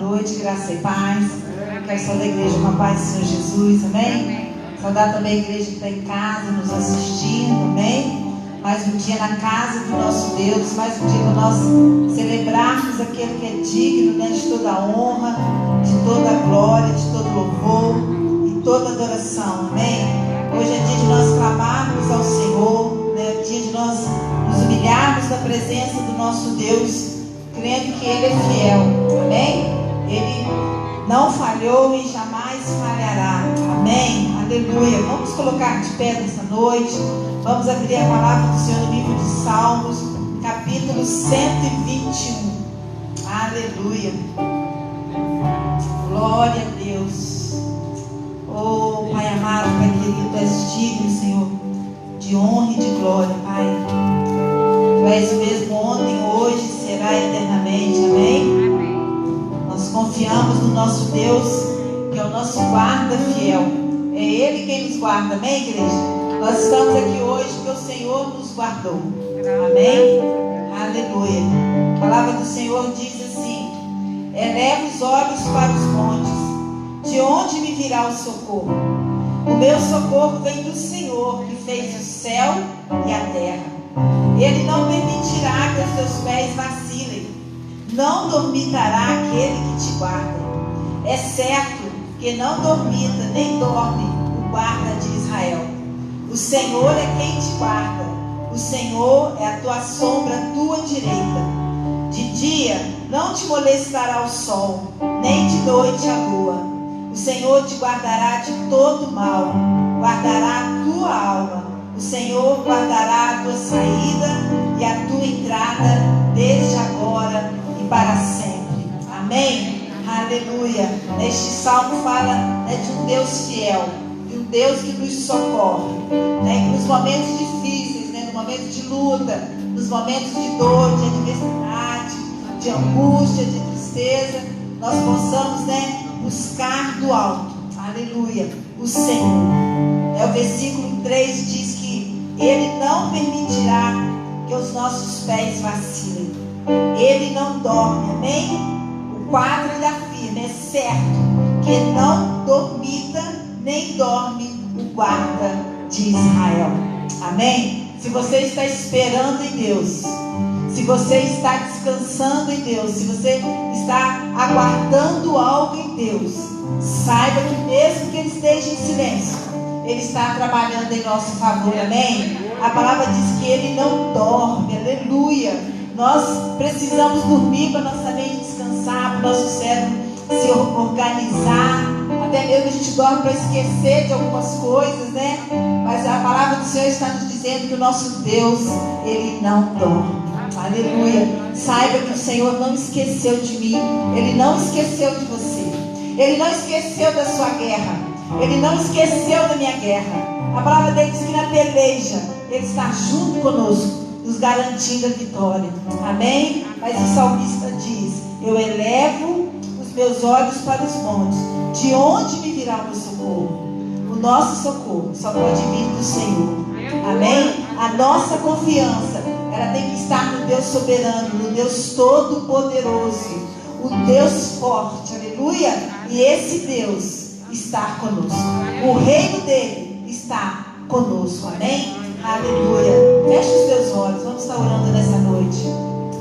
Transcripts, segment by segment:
noite, graça e paz. Quero saudar a igreja com a paz do Senhor Jesus, amém? Saudar também a igreja que está em casa, nos assistindo, amém? Mais um dia na casa do nosso Deus, mais um dia para nós celebrarmos aquele que é digno, né, de toda a honra, de toda a glória, de todo louvor e toda adoração, amém? Hoje é dia de nós clamarmos ao Senhor, né? É dia de nós nos humilharmos na presença do nosso Deus, crendo que Ele é fiel, amém? Ele não falhou e jamais falhará, amém? Aleluia. Vamos colocar de pé nessa noite, vamos abrir a palavra do Senhor no livro de Salmos, capítulo 121, aleluia, glória a Deus. Oh Pai amado, Pai querido, Tu és digno, Senhor, de honra e de glória, Pai. Tu és o mesmo ontem, hoje, será eternamente, amém? Nós confiamos no nosso Deus, que é o nosso guarda fiel. É Ele quem nos guarda, amém, igreja? Nós estamos aqui hoje porque o Senhor nos guardou, amém? Aleluia. A palavra do Senhor diz assim: eleva os olhos para os montes, de onde me virá o socorro? O meu socorro vem do Senhor, que fez o céu e a terra. Ele não permitirá que os teus pés vacilem, não dormitará aquele que te guarda. É certo que não dormita nem dorme o guarda de Israel. O Senhor é quem te guarda, o Senhor é a tua sombra à tua direita. De dia não te molestará o sol, nem de noite a lua. O Senhor te guardará de todo mal, guardará a tua alma. O Senhor guardará a tua saída e a tua entrada, desde agora e para sempre. Amém? Aleluia. Este salmo fala, né, de um Deus fiel, de um Deus que nos socorre, né, que nos momentos difíceis, né, nos momentos de luta, nos momentos de dor, de adversidade, de angústia, de tristeza, nós possamos, né, buscar do alto, aleluia, o Senhor. O versículo 3 diz que Ele não permitirá que os nossos pés vacilem. Ele não dorme, amém? O 4 ainda afirma, é certo que não dormita nem dorme o guarda de Israel, amém? Se você está esperando em Deus, se você está descansando em Deus, se você está aguardando algo em Deus, saiba que mesmo que Ele esteja em silêncio, Ele está trabalhando em nosso favor, amém? A palavra diz que Ele não dorme, aleluia. Nós precisamos dormir para nossa mente descansar, para o nosso cérebro se organizar. Até mesmo a gente dorme para esquecer de algumas coisas, né? Mas a palavra do Senhor está nos dizendo que o nosso Deus, Ele não dorme. Aleluia. Saiba que o Senhor não esqueceu de mim, Ele não esqueceu de você, Ele não esqueceu da sua guerra, Ele não esqueceu da minha guerra. A palavra dele diz que na peleja Ele está junto conosco, nos garantindo a vitória, amém? Mas o salmista diz: eu elevo os meus olhos para os montes, de onde me virá o meu socorro? O nosso socorro só pode vir do Senhor, amém? A nossa confiança, ela tem que estar no Deus soberano, no Deus todo-poderoso, o Deus forte, aleluia. E esse Deus está conosco, o reino dele está conosco, amém? Aleluia. Feche os teus olhos, vamos estar orando nessa noite,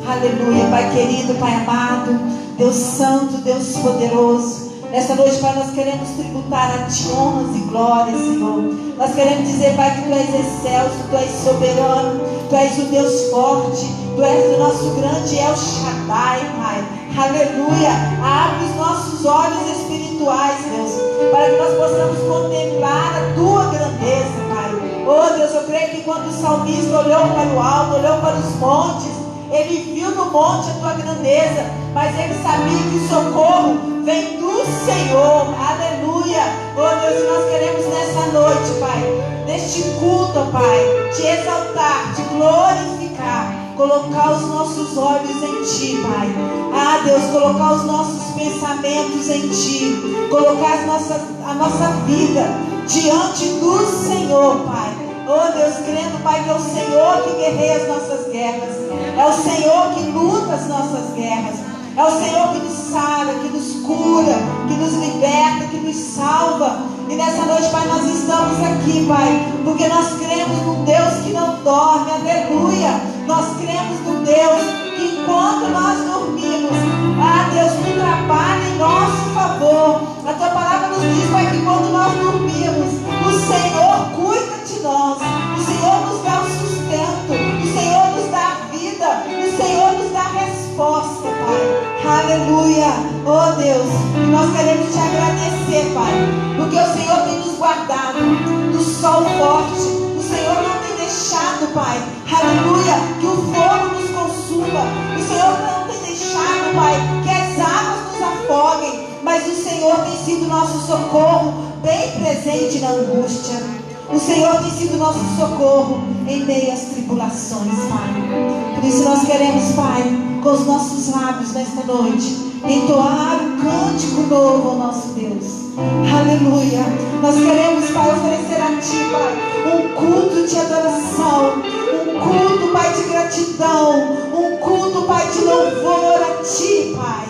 aleluia. Pai querido, Pai amado, Deus santo, Deus poderoso, nessa noite, Pai, nós queremos tributar a Ti honras e glórias, Senhor. Nós queremos dizer, Pai, que Tu és excelso, Tu és soberano, Tu és o Deus forte, Tu és o nosso grande El Shaddai, Pai. Aleluia. Abre os nossos olhos espirituais, Deus, para que nós possamos contemplar a Tua grandeza, Pai. Oh Deus, eu creio que quando o salmista olhou para o alto, olhou para os montes, ele viu no monte a Tua grandeza, mas ele sabia que o socorro vem do Senhor, aleluia. Oh Deus, nós queremos nessa noite, Pai, neste culto, Pai, Te exaltar, Te glorificar, colocar os nossos olhos em Ti, Pai. Ah Deus, colocar os nossos pensamentos em Ti, colocar a nossa vida diante do Senhor, Pai. Oh Deus, crendo, Pai, que é o Senhor que guerreia as nossas guerras, é o Senhor que luta as nossas guerras. É o Senhor que nos sara, que nos cura, que nos liberta, que nos salva. E nessa noite, Pai, nós estamos aqui, Pai, porque nós cremos num Deus que não dorme, aleluia. Nós cremos num Deus que enquanto nós dormimos, Deus, tu trabalha em nosso favor. A tua palavra nos diz, Pai, que quando nós dormimos, o Senhor cuida de nós, o Senhor nos dá o sustento, o Senhor nos dá a vida, o Senhor nos dá a resposta, Pai. Aleluia. Oh Deus, e nós queremos te agradecer, Pai, porque o Senhor tem nos guardado do sol forte, o Senhor não tem deixado, Pai, aleluia, que o fogo nos consuma, o Senhor não tem deixado, Pai, que as águas nos afoguem, mas o Senhor tem sido nosso socorro bem presente na angústia. O Senhor tem sido nosso socorro em meio às tribulações, Pai. Por isso nós queremos, Pai, com os nossos lábios nesta noite, entoar um cântico novo ao nosso Deus. Aleluia. Nós queremos, Pai, oferecer a Ti, Pai, um culto de adoração, um culto, Pai, de gratidão, um culto, Pai, de louvor a Ti, Pai.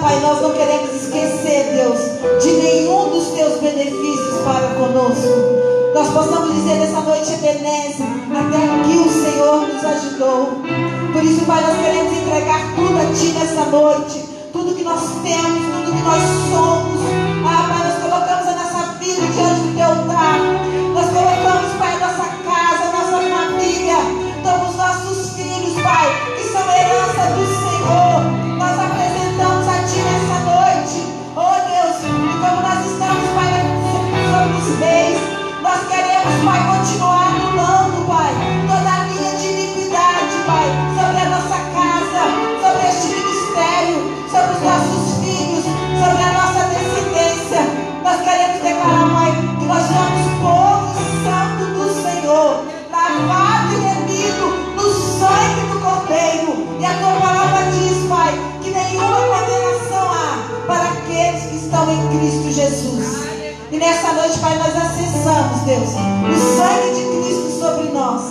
Pai, nós não queremos esquecer, Deus, de nenhum dos Teus benefícios para conosco. Nós possamos dizer nessa noite, Ebenezer, até aqui o Senhor nos ajudou. Por isso, Pai, nós queremos entregar tudo a Ti nessa noite. Tudo que nós temos, tudo que nós somos. Pai, nós colocamos a nossa vida diante do Teu altar. Nós colocamos, Pai, a nossa casa, a nossa família. Todos os nossos filhos, Pai, que são herança do Senhor. Nós apresentamos a Ti nessa noite. Oh Deus, e como nós estamos, Pai, sobre os reis, nós queremos, Pai, continuar anulando, Pai, toda a linha de iniquidade, Pai, sobre a nossa casa, sobre este ministério, sobre os nossos filhos, sobre a nossa descendência. Nós queremos declarar, Pai, que nós somos povo santo do Senhor, lavado e remido no sangue do Cordeiro. E a Tua palavra diz, Pai, que nenhuma condenação há para aqueles que estão em Cristo Jesus. E nessa noite, Pai, nós acessamos, Deus, o sangue de Cristo sobre nós.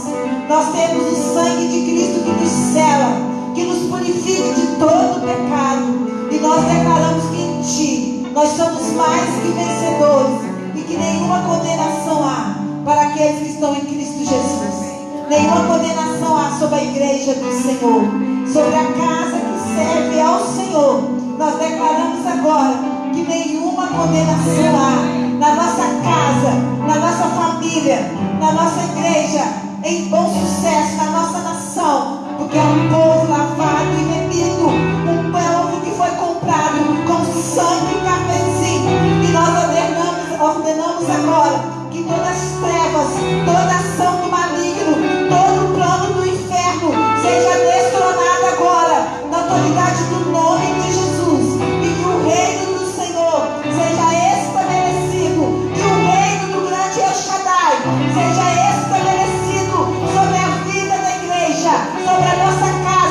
Nós temos o sangue de Cristo que nos sela, que nos purifica de todo pecado. E nós declaramos que em Ti nós somos mais que vencedores e que nenhuma condenação há para aqueles que estão em Cristo Jesus. Nenhuma condenação há sobre a igreja do Senhor, sobre a casa que serve ao Senhor. Nós declaramos agora que nenhuma condenação há na nossa casa, na nossa família, na nossa igreja, em bom sucesso, na nossa nação, porque é um povo lavado e remido, um povo que foi comprado com sangue carmesim. E nós ordenamos agora que todas as trevas, toda ação do maligno, todo o plano do inferno seja destronado agora, na autoridade do nome de Jesus, e que o reino do Senhor seja estabelecido, que o reino do grande El Shaddai seja estabelecido sobre a vida da igreja, sobre a nossa casa,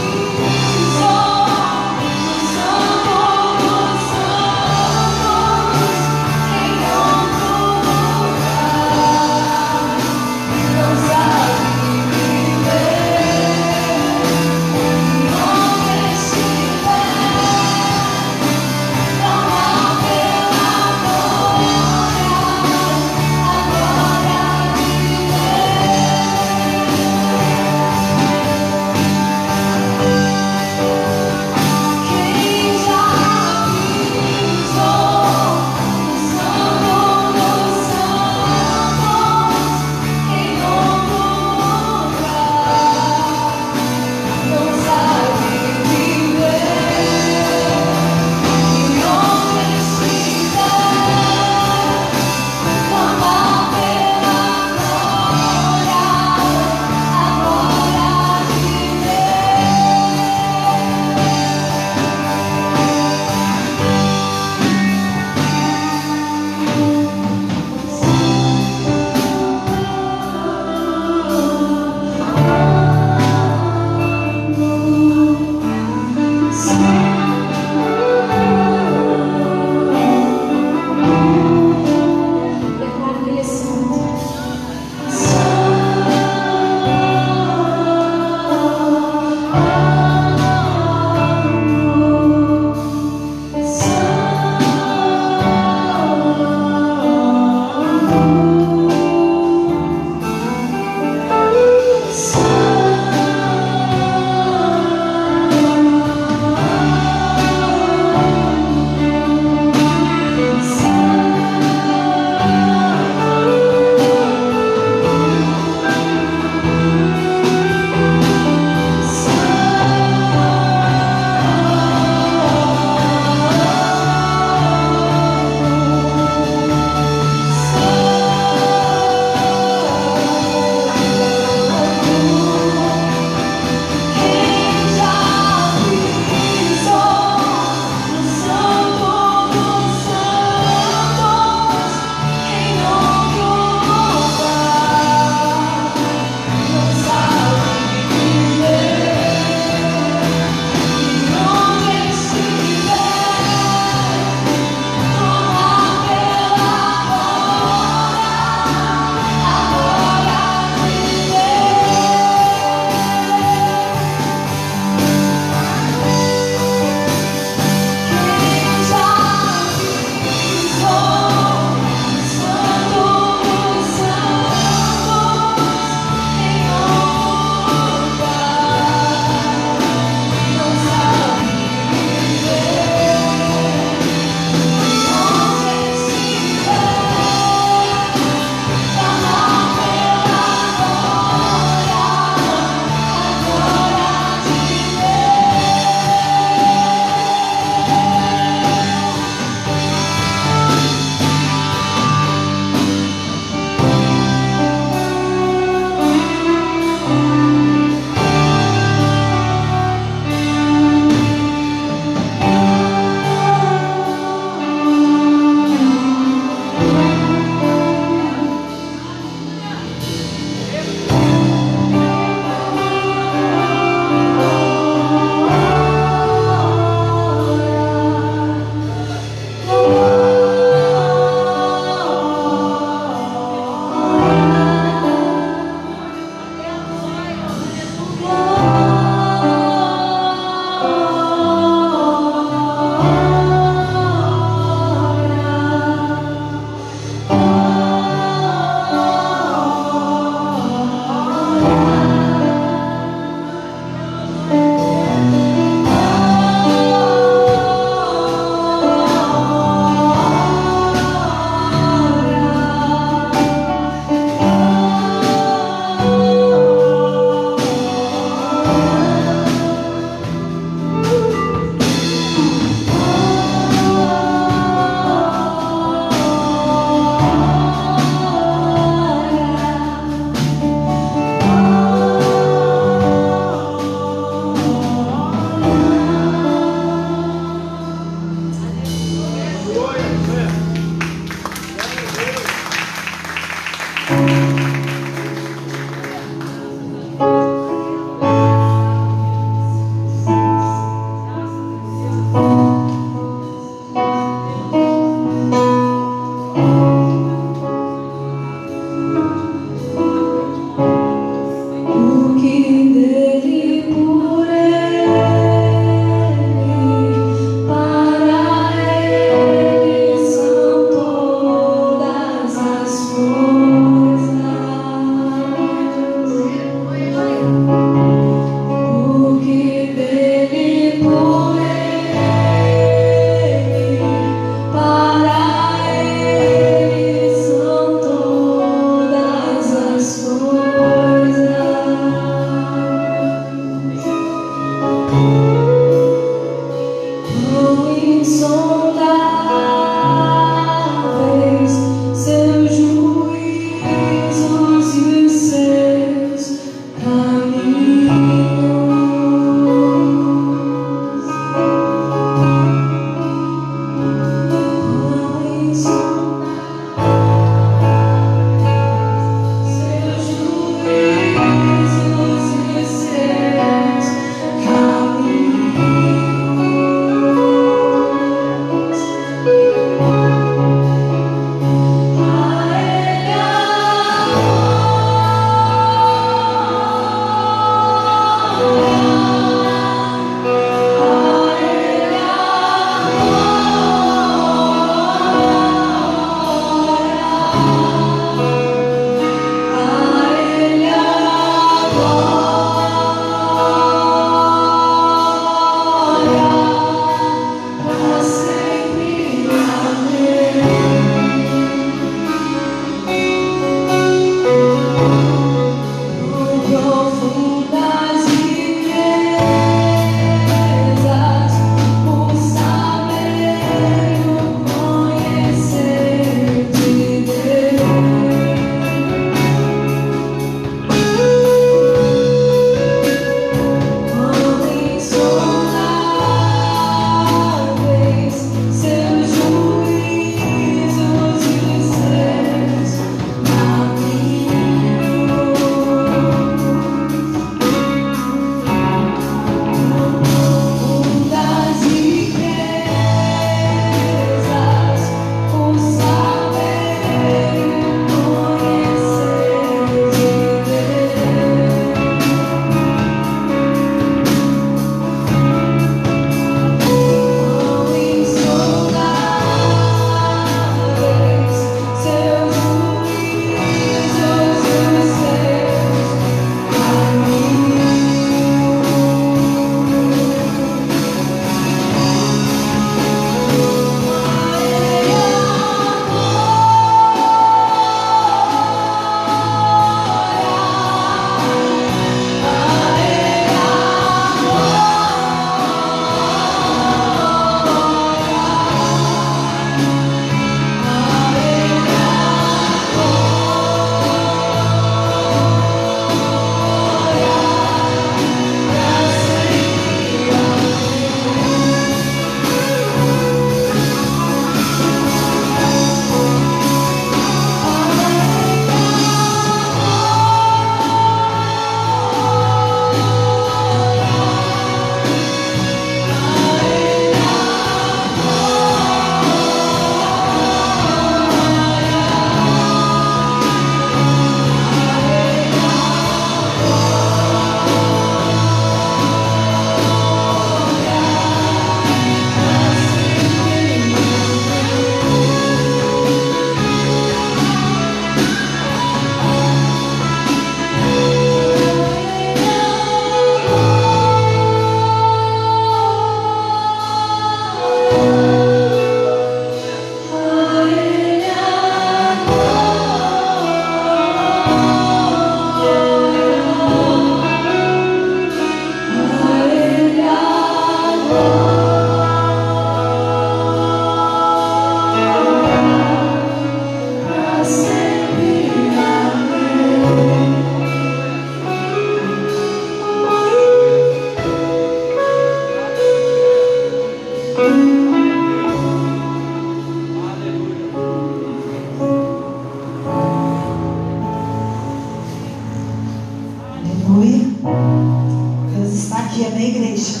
dia na igreja.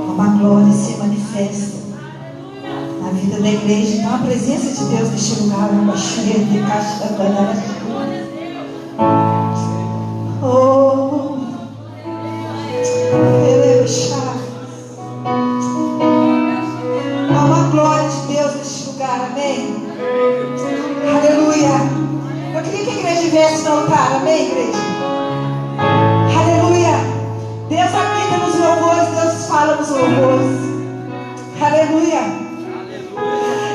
Uma glória se manifesta na vida da igreja. Então a presença de Deus neste lugar é uma cheia de caixa da glória. Oh, nosso louvor. Aleluia.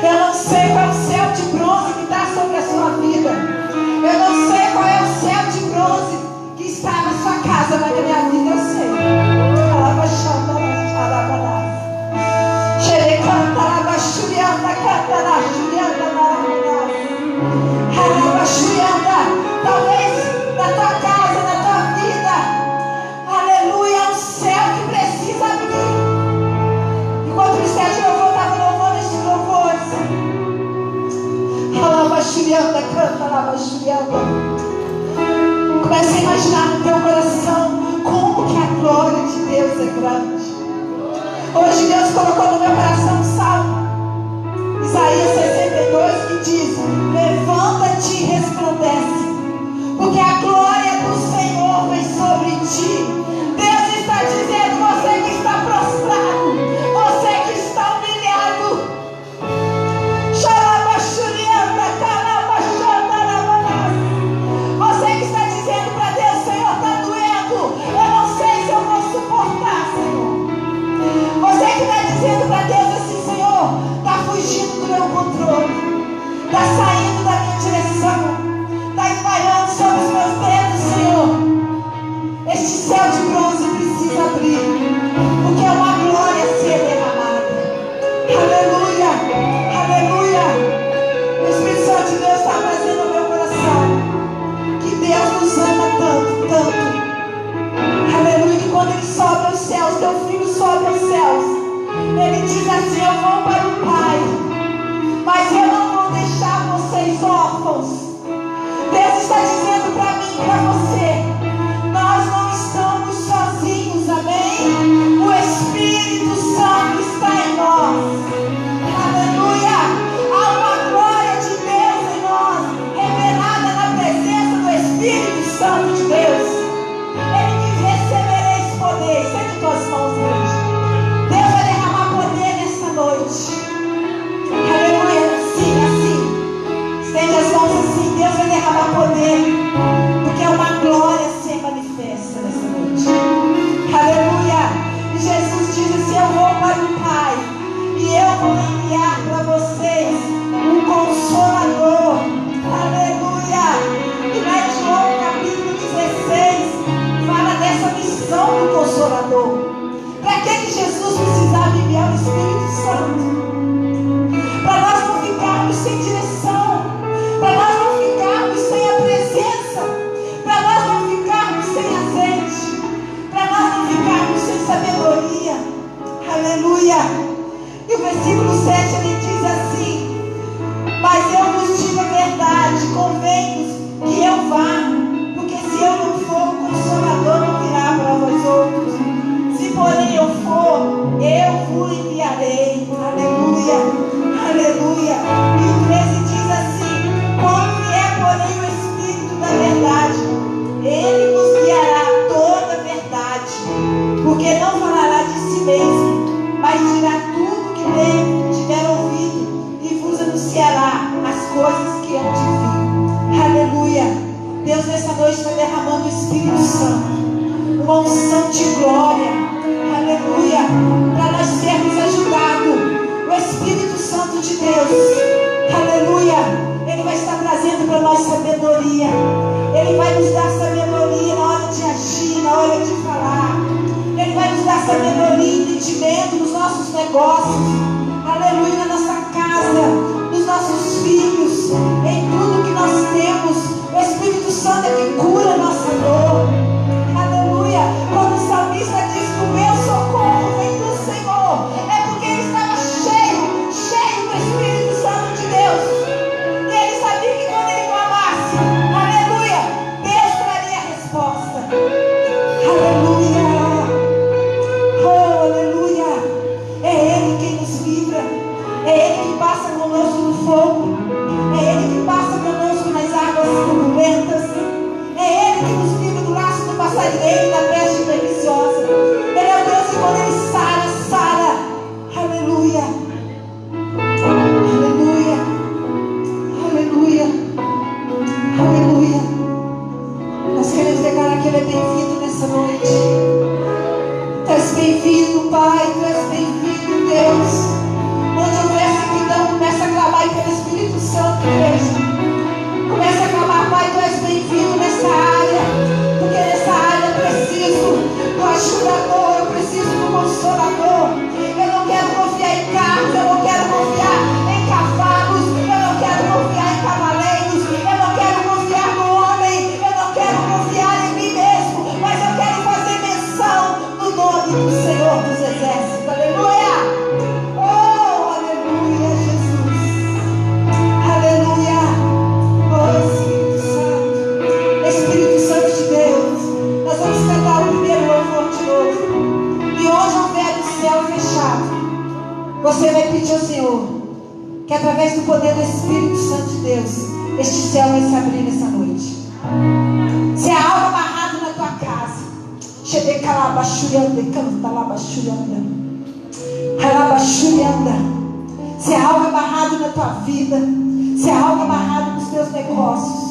Eu não sei qual é o céu de bronze que está sobre a sua vida. Eu não sei qual é o céu de bronze que está na sua casa, mas na minha vida eu sei. Talvez na tua casa, na tua vida, aleluia, é um céu que precisa abrir. Enquanto o ministério de louvor estava louvando esses louvores, comece a imaginar no teu coração como que a glória de Deus é grande. Hoje Deus colocou no meu coração um salmo, Isaías 62, que diz: levanta-te e resplandece, porque a glória do Senhor vem sobre ti. Deus está dizendo: você que está prostrado, você que está humilhado, você que está dizendo para Deus: Senhor, está doendo, eu não sei se eu vou suportar, Senhor. Você que está dizendo para Deus assim: Senhor, está fugindo do meu controle, está saindo da minha direção, está espalhando sobre os meus dedos, Senhor. Este céu de bronze precisa abrir, porque é uma glória a ser derramada. Aleluia, aleluia. O Espírito Santo de Deus está trazendo ao meu coração que Deus nos ama tanto, tanto. Aleluia, que quando Ele sobe aos céus, teu filho sobe aos céus, Ele diz assim: eu vou para o Pai, mas eu não vou deixar vocês órfãos. Deus está dizendo para mim e para você: nós não estamos sozinhos, amém? O Espírito Santo está em nós. Aleluia! Há uma glória de Deus em nós, revelada na presença do Espírito Santo de Deus. Ele diz: recebereis poder. Estende tuas mãos, Deus. Deus vai derramar poder nesta noite. Aleluia! Sim, assim. Estende as mãos assim. Deus vai derramar poder, porque é uma glória a ser manifesta nessa noite. Aleluia! E Jesus diz assim: eu vou para o Pai e eu vou enviar para vocês um Consolador. Aleluia! E lá em João capítulo 16 fala dessa missão do Consolador. Para que Jesus precisava enviar o Espírito Santo? Para nós não ficarmos sem direção, para nós não ficarmos sem a presença, para nós não ficarmos sem azeite, para nós não ficarmos sem sabedoria. Aleluia! E o versículo 7 ele diz assim: mas eu vos digo a verdade, convém-vos que eu vá, porque se eu não for, o Consolador não virá para vós outros. Se porém eu for, eu vos enviarei. Aleluia, aleluia. E o 13 diz assim: quando vier porém o Espírito da verdade, ele nos guiará toda a verdade, porque não falará de si mesmo, mas dirá tudo que tiver ouvido e vos anunciará as coisas que hão de vir. Aleluia. Deus nessa noite está derramando o Espírito Santo, uma unção de glória. Aleluia. Para nós sermos ajudados. O Espírito Santo de Deus, aleluia, Ele vai estar trazendo para nós sabedoria. Ele vai nos dar sabedoria na hora de agir, na hora de falar. Ele vai nos dar sabedoria e entendimento nos nossos negócios. Aleluia, na nossa casa, nos nossos filhos, em tudo que nós temos. O Espírito Santo é que cura a nossa dor. Aleluia. Quando o salmista diz que o meu socorro vem do Senhor, é porque ele estava cheio do Espírito Santo de Deus. E ele sabia que quando ele clamasse, aleluia, Deus traria a resposta. Aleluia. Oh, aleluia. É Ele quem nos livra. É Ele que passa conosco no fogo. É Ele que passa conosco nas águas turbulentas. É Ele que nos livra do laço do passarinheiro e da peste perniciosa. Ele é o Deus que quando Ele sara. Aleluia. Aleluia. Aleluia. Aleluia. Nós queremos declarar que Ele é bem-vindo nessa noite. Tu és bem-vindo, Pai. Tu és novo. E onde houver o céu fechado, você vai pedir ao Senhor que através do poder do Espírito Santo de Deus, este céu vai se abrir nessa noite. Se há algo amarrado na tua casa, se há algo amarrado na tua vida, se há algo amarrado nos teus negócios,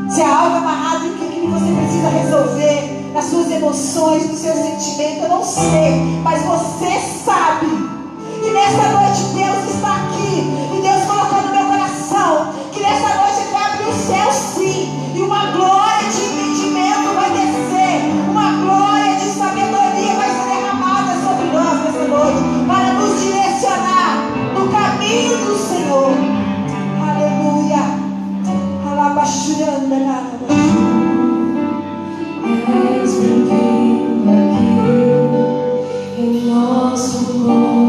se há algo amarrado em que você precisa resolver, nas suas emoções, nos seus sentimentos, eu não sei, mas você sabe. E nesta noite Deus está aqui, e Deus colocou no meu coração que nesta noite Ele vai abrir o céu sim, e uma glória de entendimento vai descer, uma glória de sabedoria vai ser derramada sobre nós nessa noite, para nos direcionar no caminho do Senhor. Aleluia. És bem-vindo aqui em nosso corpo.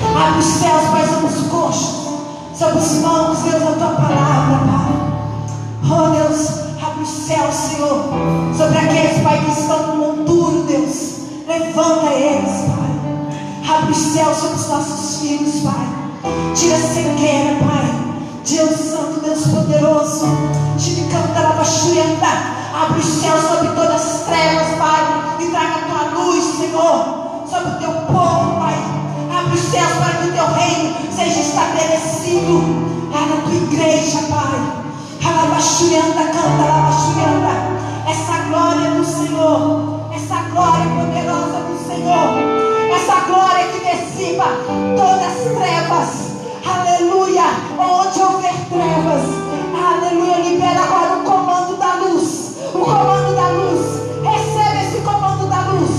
Abre os céus, Pai, sobre os coxos, sobre os mancos, Deus, a tua palavra, Pai. Oh Deus, abre os céus, Senhor, sobre aqueles, Pai, que estão no monturo, Deus. Levanta eles, Pai. Abre os céus sobre os nossos filhos, Pai. Tira a cegueira, Pai. Deus Santo, Deus poderoso. Abre os céus sobre todas as trevas, Pai, e traga a tua luz, Senhor, sobre o teu povo, Pai. Abre os céus para que o teu reino seja estabelecido lá na tua igreja, Pai. Essa glória do Senhor, essa glória poderosa do Senhor, essa glória que dissipa todas as trevas, aleluia. Onde houver trevas, aleluia, libera agora o comando da luz, o comando da luz. Recebe esse comando da luz,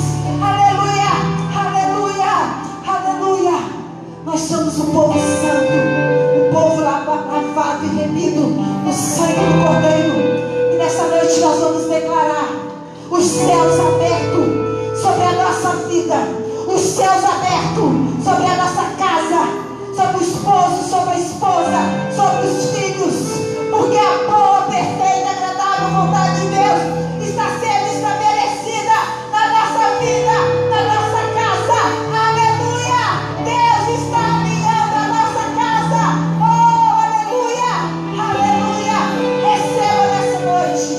aleluia, aleluia, aleluia. Nós somos o povo santo, o povo lavado e remido no sangue do Cordeiro. E nessa noite nós vamos declarar os céus abertos sobre a nossa vida, os céus abertos sobre a nossa casa, sobre o esposo, sobre a esposa, sobre os filhos, porque a boa, perfeita e agradável vontade de Deus está sendo estabelecida na nossa vida, na nossa casa, aleluia. Deus está alinhando a nossa casa, oh, aleluia, aleluia. Receba nessa noite,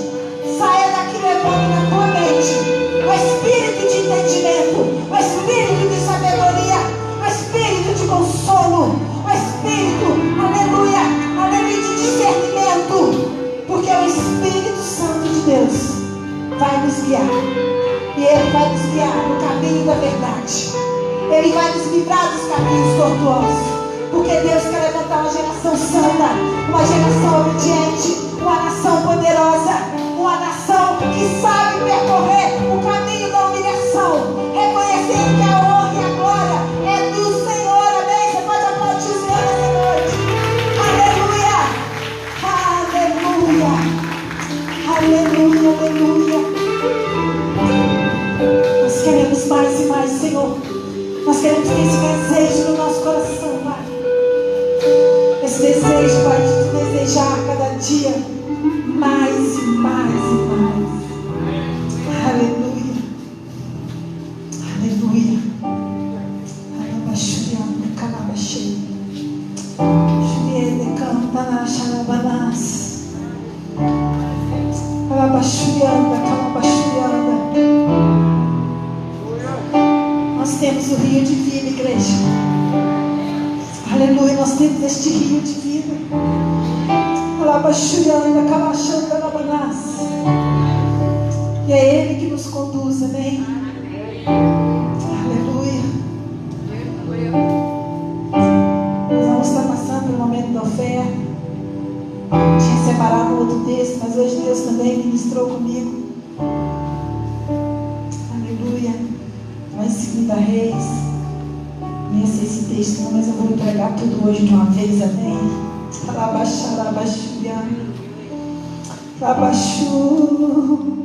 saia daqui levando na tua mente o espírito de entendimento, o espírito de sabedoria, o espírito de consolo, o espírito, aleluia, aleluia, de discernimento, porque o Espírito Santo de Deus vai nos guiar, e Ele vai nos guiar no caminho da verdade. Ele vai nos livrar dos caminhos tortuosos, porque Deus quer levantar uma geração santa, uma geração obediente, uma nação poderosa, uma nação que sabe percorrer o caminho da humilhação, reconhecendo que a honra e a glória é do Senhor. Amém? Você pode aplaudir o Senhor nessa noite. Aleluia, aleluia, aleluia, aleluia. Nós queremos mais e mais, Senhor. Nós queremos ter esse desejo no nosso coração, Pai. Esse desejo, Pai, de te desejar cada dia mais e mais e mais. Aleluia, aleluia. Alabaxuriana, calabaxei. Juliene canta na xarabanás. Alabaxuriana, calabaxuriana. Nós temos o rio de vida, igreja. Aleluia, nós temos este rio de vida. Alabaxuriana, calachanda, alabanás. E é Ele que nos conduz, amém? Aleluia. Nós vamos estar passando pelo momento da oferta. Tinha separado um outro texto, mas hoje Deus também ministrou comigo. Aleluia. Vai em 2 Reis. Nem sei esse texto, não, mas eu vou entregar tudo hoje de uma vez, amém? Alabaxuriana. Alabaxu.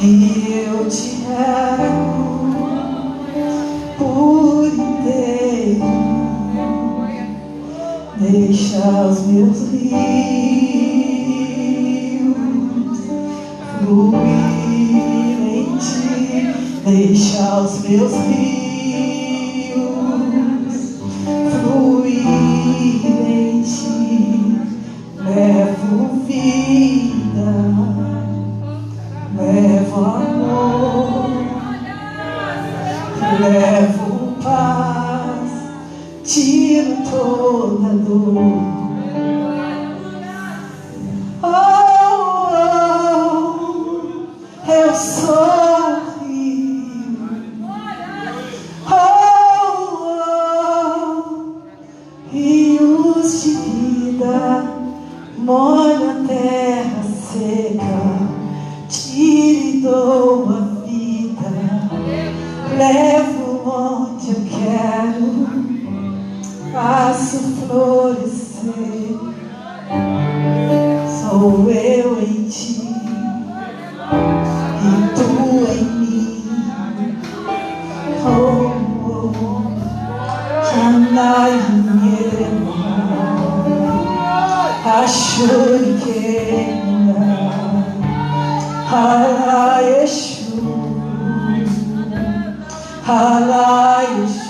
e eu te amo por inteiro. Deixa os meus rios fluir em ti. Deixa os meus rios fluir em ti. Levo vida, levo amor, levo paz, tiro toda dor. Eu sou rio. Rios de vida molham a terra seca, te dou a vida, levo onde eu quero, faço florescer. Sou eu em ti e tu em mim. Ashurikena Halayeshu Halayeshu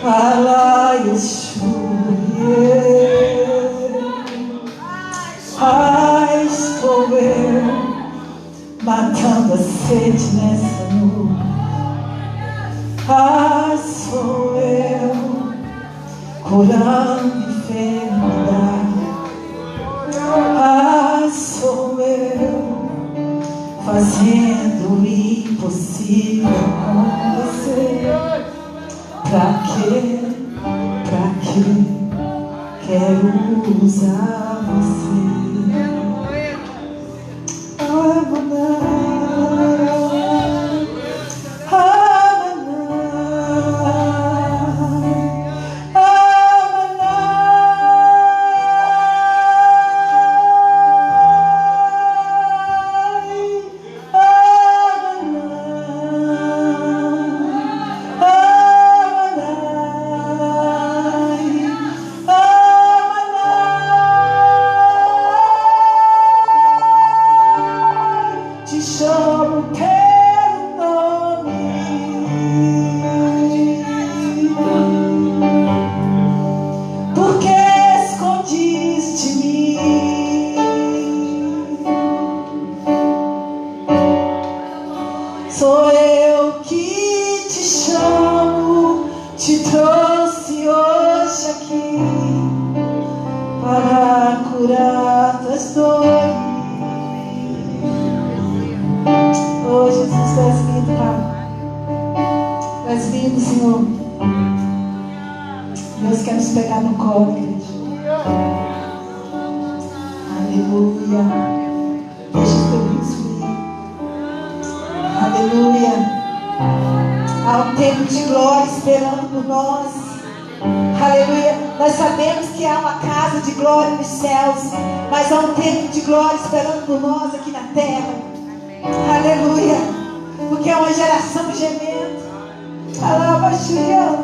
Halayeshu, estou eu matando a sede nessa noite. Sou eu curando enfermidade. Sou eu fazendo o impossível com você. Pra quê? Pra quê? Quero usar você. Sou eu que te chamo, te trouxe hoje aqui para curar tuas dores. Oh Jesus, tu és lindo, Pai. Tu és lindo, Senhor. Deus quer nos pegar no colo, igreja. Aleluia. Deixa os teus rios fluir. Aleluia. Há um tempo de glória esperando por nós. Aleluia. Nós sabemos que há uma casa de glória nos céus, mas há um tempo de glória esperando por nós aqui na terra. Aleluia. Porque é uma geração gemendo. Aleluia.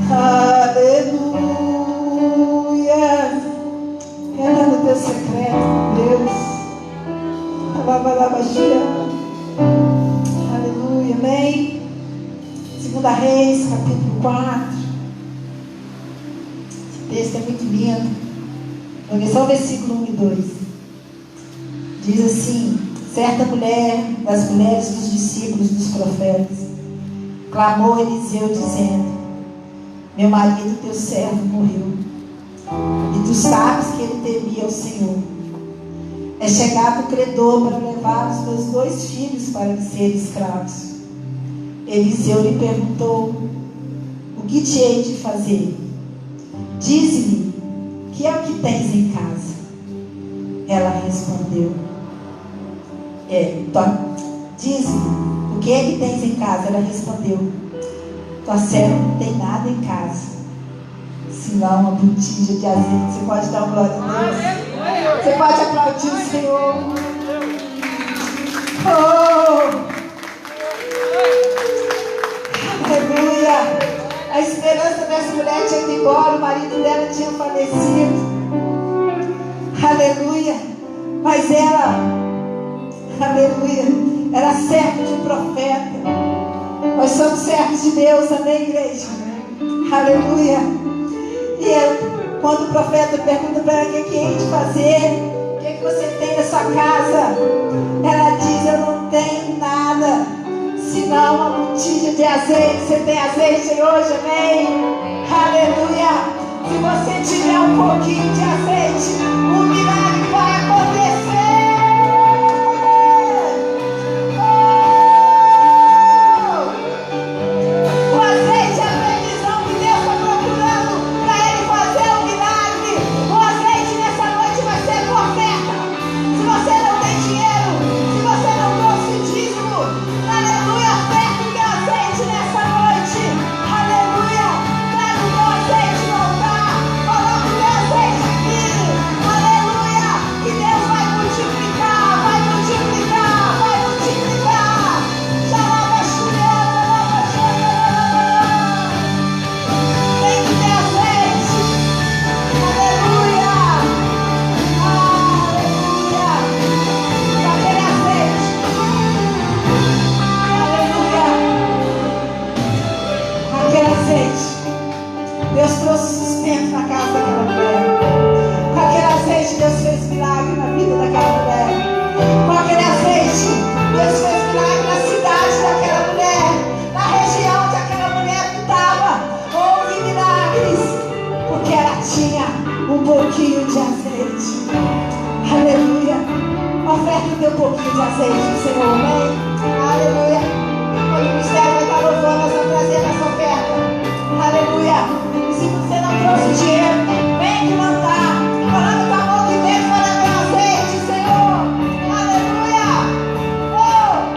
Aleluia. Entra no teu secreto, Deus. Aleluia, amém. 2 Reis, capítulo 4. Esse texto é muito lindo. Vou ver só o versículo 1 e 2. Diz assim: certa mulher das mulheres dos discípulos dos profetas clamou a Eliseu dizendo: meu marido, teu servo, morreu, e tu sabes que ele temia ao Senhor. É chegado o credor para levar os meus 2 filhos para lhe serem escravos. Eliseu lhe perguntou: o que te hei de fazer? Dize-me, que é o que tens em casa? Ela respondeu: dize-me, o que é que tens em casa? Ela respondeu: tua serva não tem nada em casa, senão uma botija de azeite. Você pode dar glória a Deus? Você pode aplaudir o Senhor? Oh! Aleluia! A esperança dessa mulher tinha ido embora, o marido dela tinha falecido. Aleluia! Mas ela, aleluia, era serva de um profeta. Nós somos servos de Deus, amém, igreja? Aleluia! E quando o profeta pergunta para ela o que é de fazer, o que você tem na sua casa, ela diz: eu não tenho nada, senão uma botija de azeite. Você tem azeite hoje, amém? Aleluia! Se você tiver um pouquinho de azeite, um milagre vai acontecer. O azeite é a previsão que Deus está procurando para Ele fazer um milagre. O azeite nessa noite vai ser profeta. Se você não tem dinheiro, se você não trouxe dízimo, aleluia, oferta o teu azeite nessa noite. Aleluia, traga o teu azeite no altar, coloca o teu azeite aqui. Aleluia, e Deus vai multiplicar, vai multiplicar, vai multiplicar. Chamava tem que ter azeite. Aleluia, aleluia, aquele azeite. Aleluia, aquele azeite. Deus trouxe sustento na casa daquela mulher. Com aquele azeite, Deus fez milagre na vida daquela mulher. Com aquele azeite, Deus fez milagre na cidade daquela mulher, na região que aquela mulher estava. Houve milagres, porque ela tinha um pouquinho de azeite. Aleluia. Oferta o teu pouquinho de azeite, Senhor, amém? Aleluia. Quando o ministério vai estar louvando, nós vamos trazer essa oferta. Aleluia. E se você não trouxe dinheiro, vem aqui no altar. Falando com a mão de Deus para meu azeite, Senhor. Aleluia. Oh!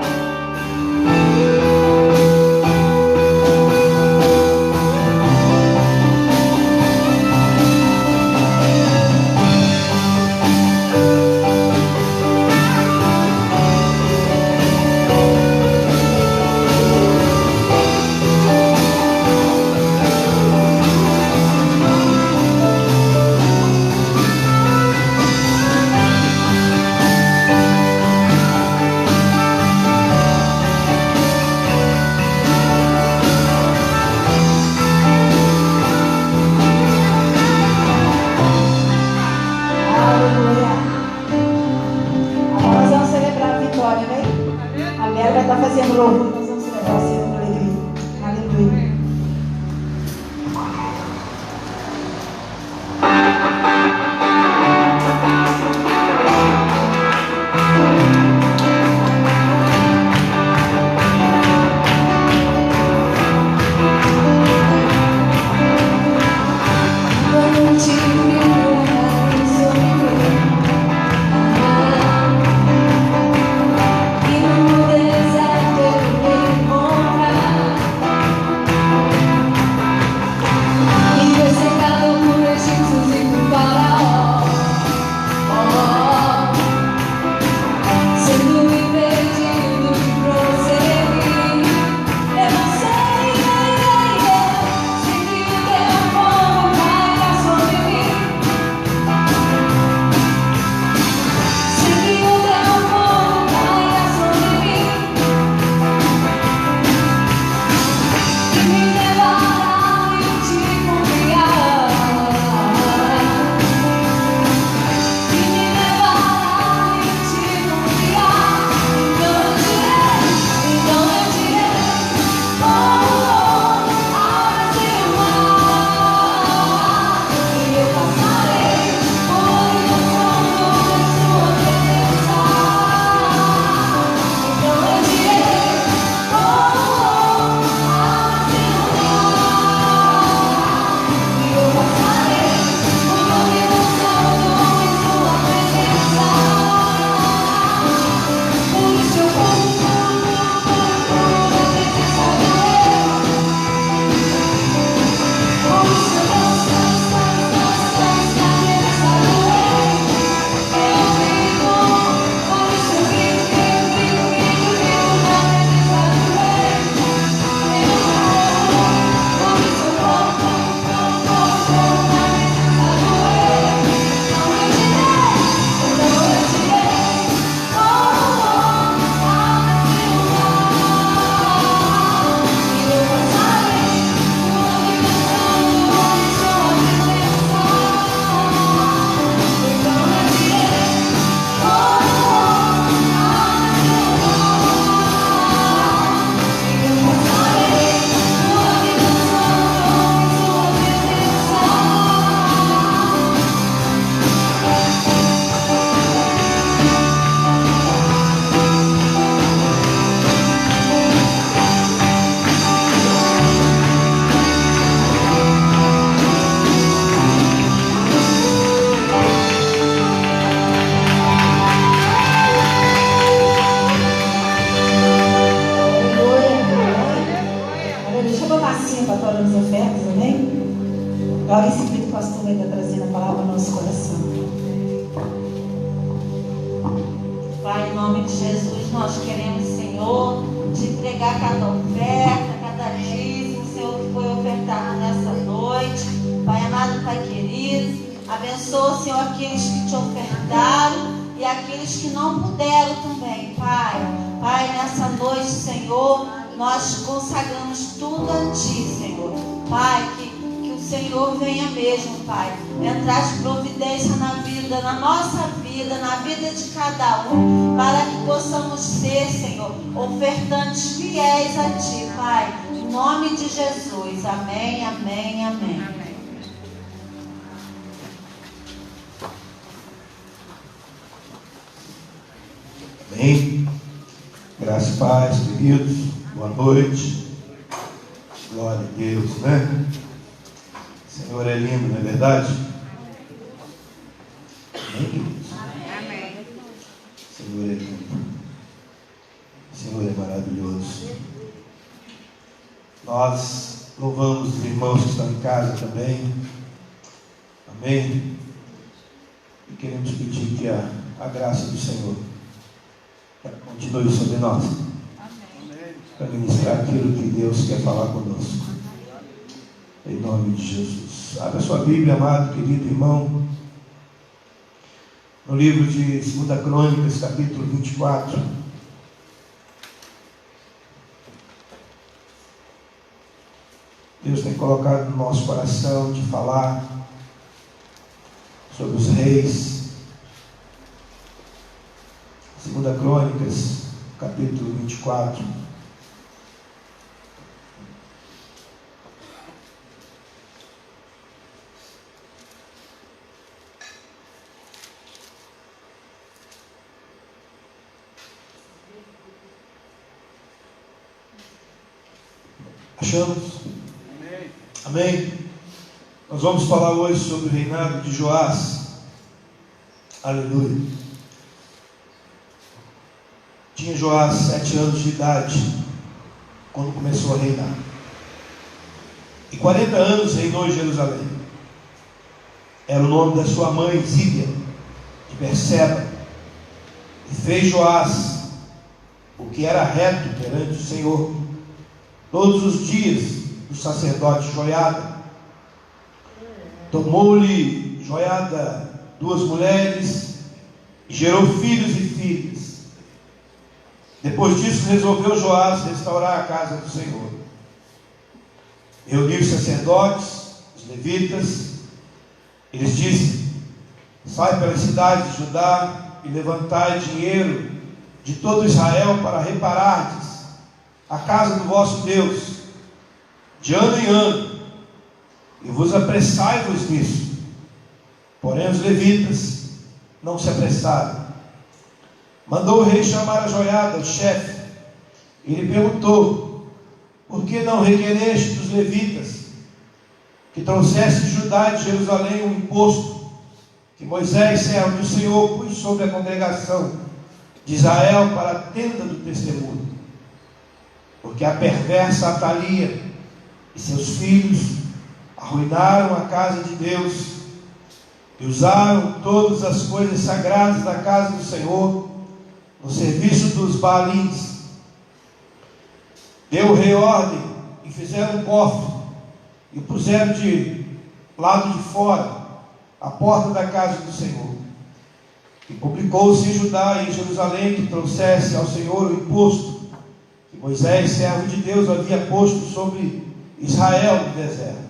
essa palavra no nosso coração. Pai, em nome de Jesus, nós queremos, Senhor, te entregar cada oferta, cada dízimo, Senhor, que foi ofertado nessa noite. Pai amado, Pai querido, abençoa, Senhor, aqueles que te ofertaram e aqueles que não puderam também, Pai. Pai, nessa noite, Senhor, nós consagramos tudo a Ti, Senhor. Pai, que o Senhor venha mesmo, Pai, entrar de providência na vida, na nossa vida, na vida de cada um, para que possamos ser, Senhor, ofertantes fiéis a Ti, Pai. Em nome de Jesus. Amém, amém, amém. Amém. Graças e paz, queridos. Boa noite. Glória a Deus, né? O Senhor é lindo, não é verdade? Amém, queridos? Amém. O Senhor é lindo. O Senhor é maravilhoso. Nós louvamos os irmãos que estão em casa também. Amém. E queremos pedir que a graça do Senhor continue sobre nós, para ministrar aquilo que Deus quer falar conosco, em nome de Jesus. Abra sua Bíblia, amado, querido irmão, no livro de 2 Crônicas, capítulo 24. Deus tem colocado no nosso coração de falar sobre os reis. 2 Crônicas, capítulo 24. Achamos? Amém. Amém. Nós vamos falar hoje sobre o reinado de Joás. Aleluia. Tinha Joás 7 anos de idade quando começou a reinar, e 40 anos reinou em Jerusalém. Era o nome da sua mãe Zíbia, de Berseba. E fez Joás o que era reto perante o Senhor todos os dias do sacerdote Joiada. Tomou-lhe Joiada 2 mulheres e gerou filhos e filhas. Depois disso, resolveu Joás restaurar a casa do Senhor. Reuniu os sacerdotes, os levitas, e lhes disse: sai pelas cidades de Judá e levantai dinheiro de todo Israel para reparardes a casa do vosso Deus, de ano em ano, e vos apressai-vos nisso. Porém os levitas não se apressaram. Mandou o rei chamar a Joiada, o chefe, e lhe perguntou: por que não requereste dos levitas que trouxesse de Judá e de Jerusalém o imposto que Moisés, servo do Senhor, pôs sobre a congregação de Israel para a tenda do testemunho? Porque a perversa Atalia e seus filhos arruinaram a casa de Deus e usaram todas as coisas sagradas da casa do Senhor no serviço dos Baalins. Deu o rei ordem e fizeram um cofre e o puseram de lado de fora, à porta da casa do Senhor. E publicou-se em Judá e em Jerusalém que trouxesse ao Senhor o imposto que Moisés, servo de Deus, havia posto sobre Israel no deserto.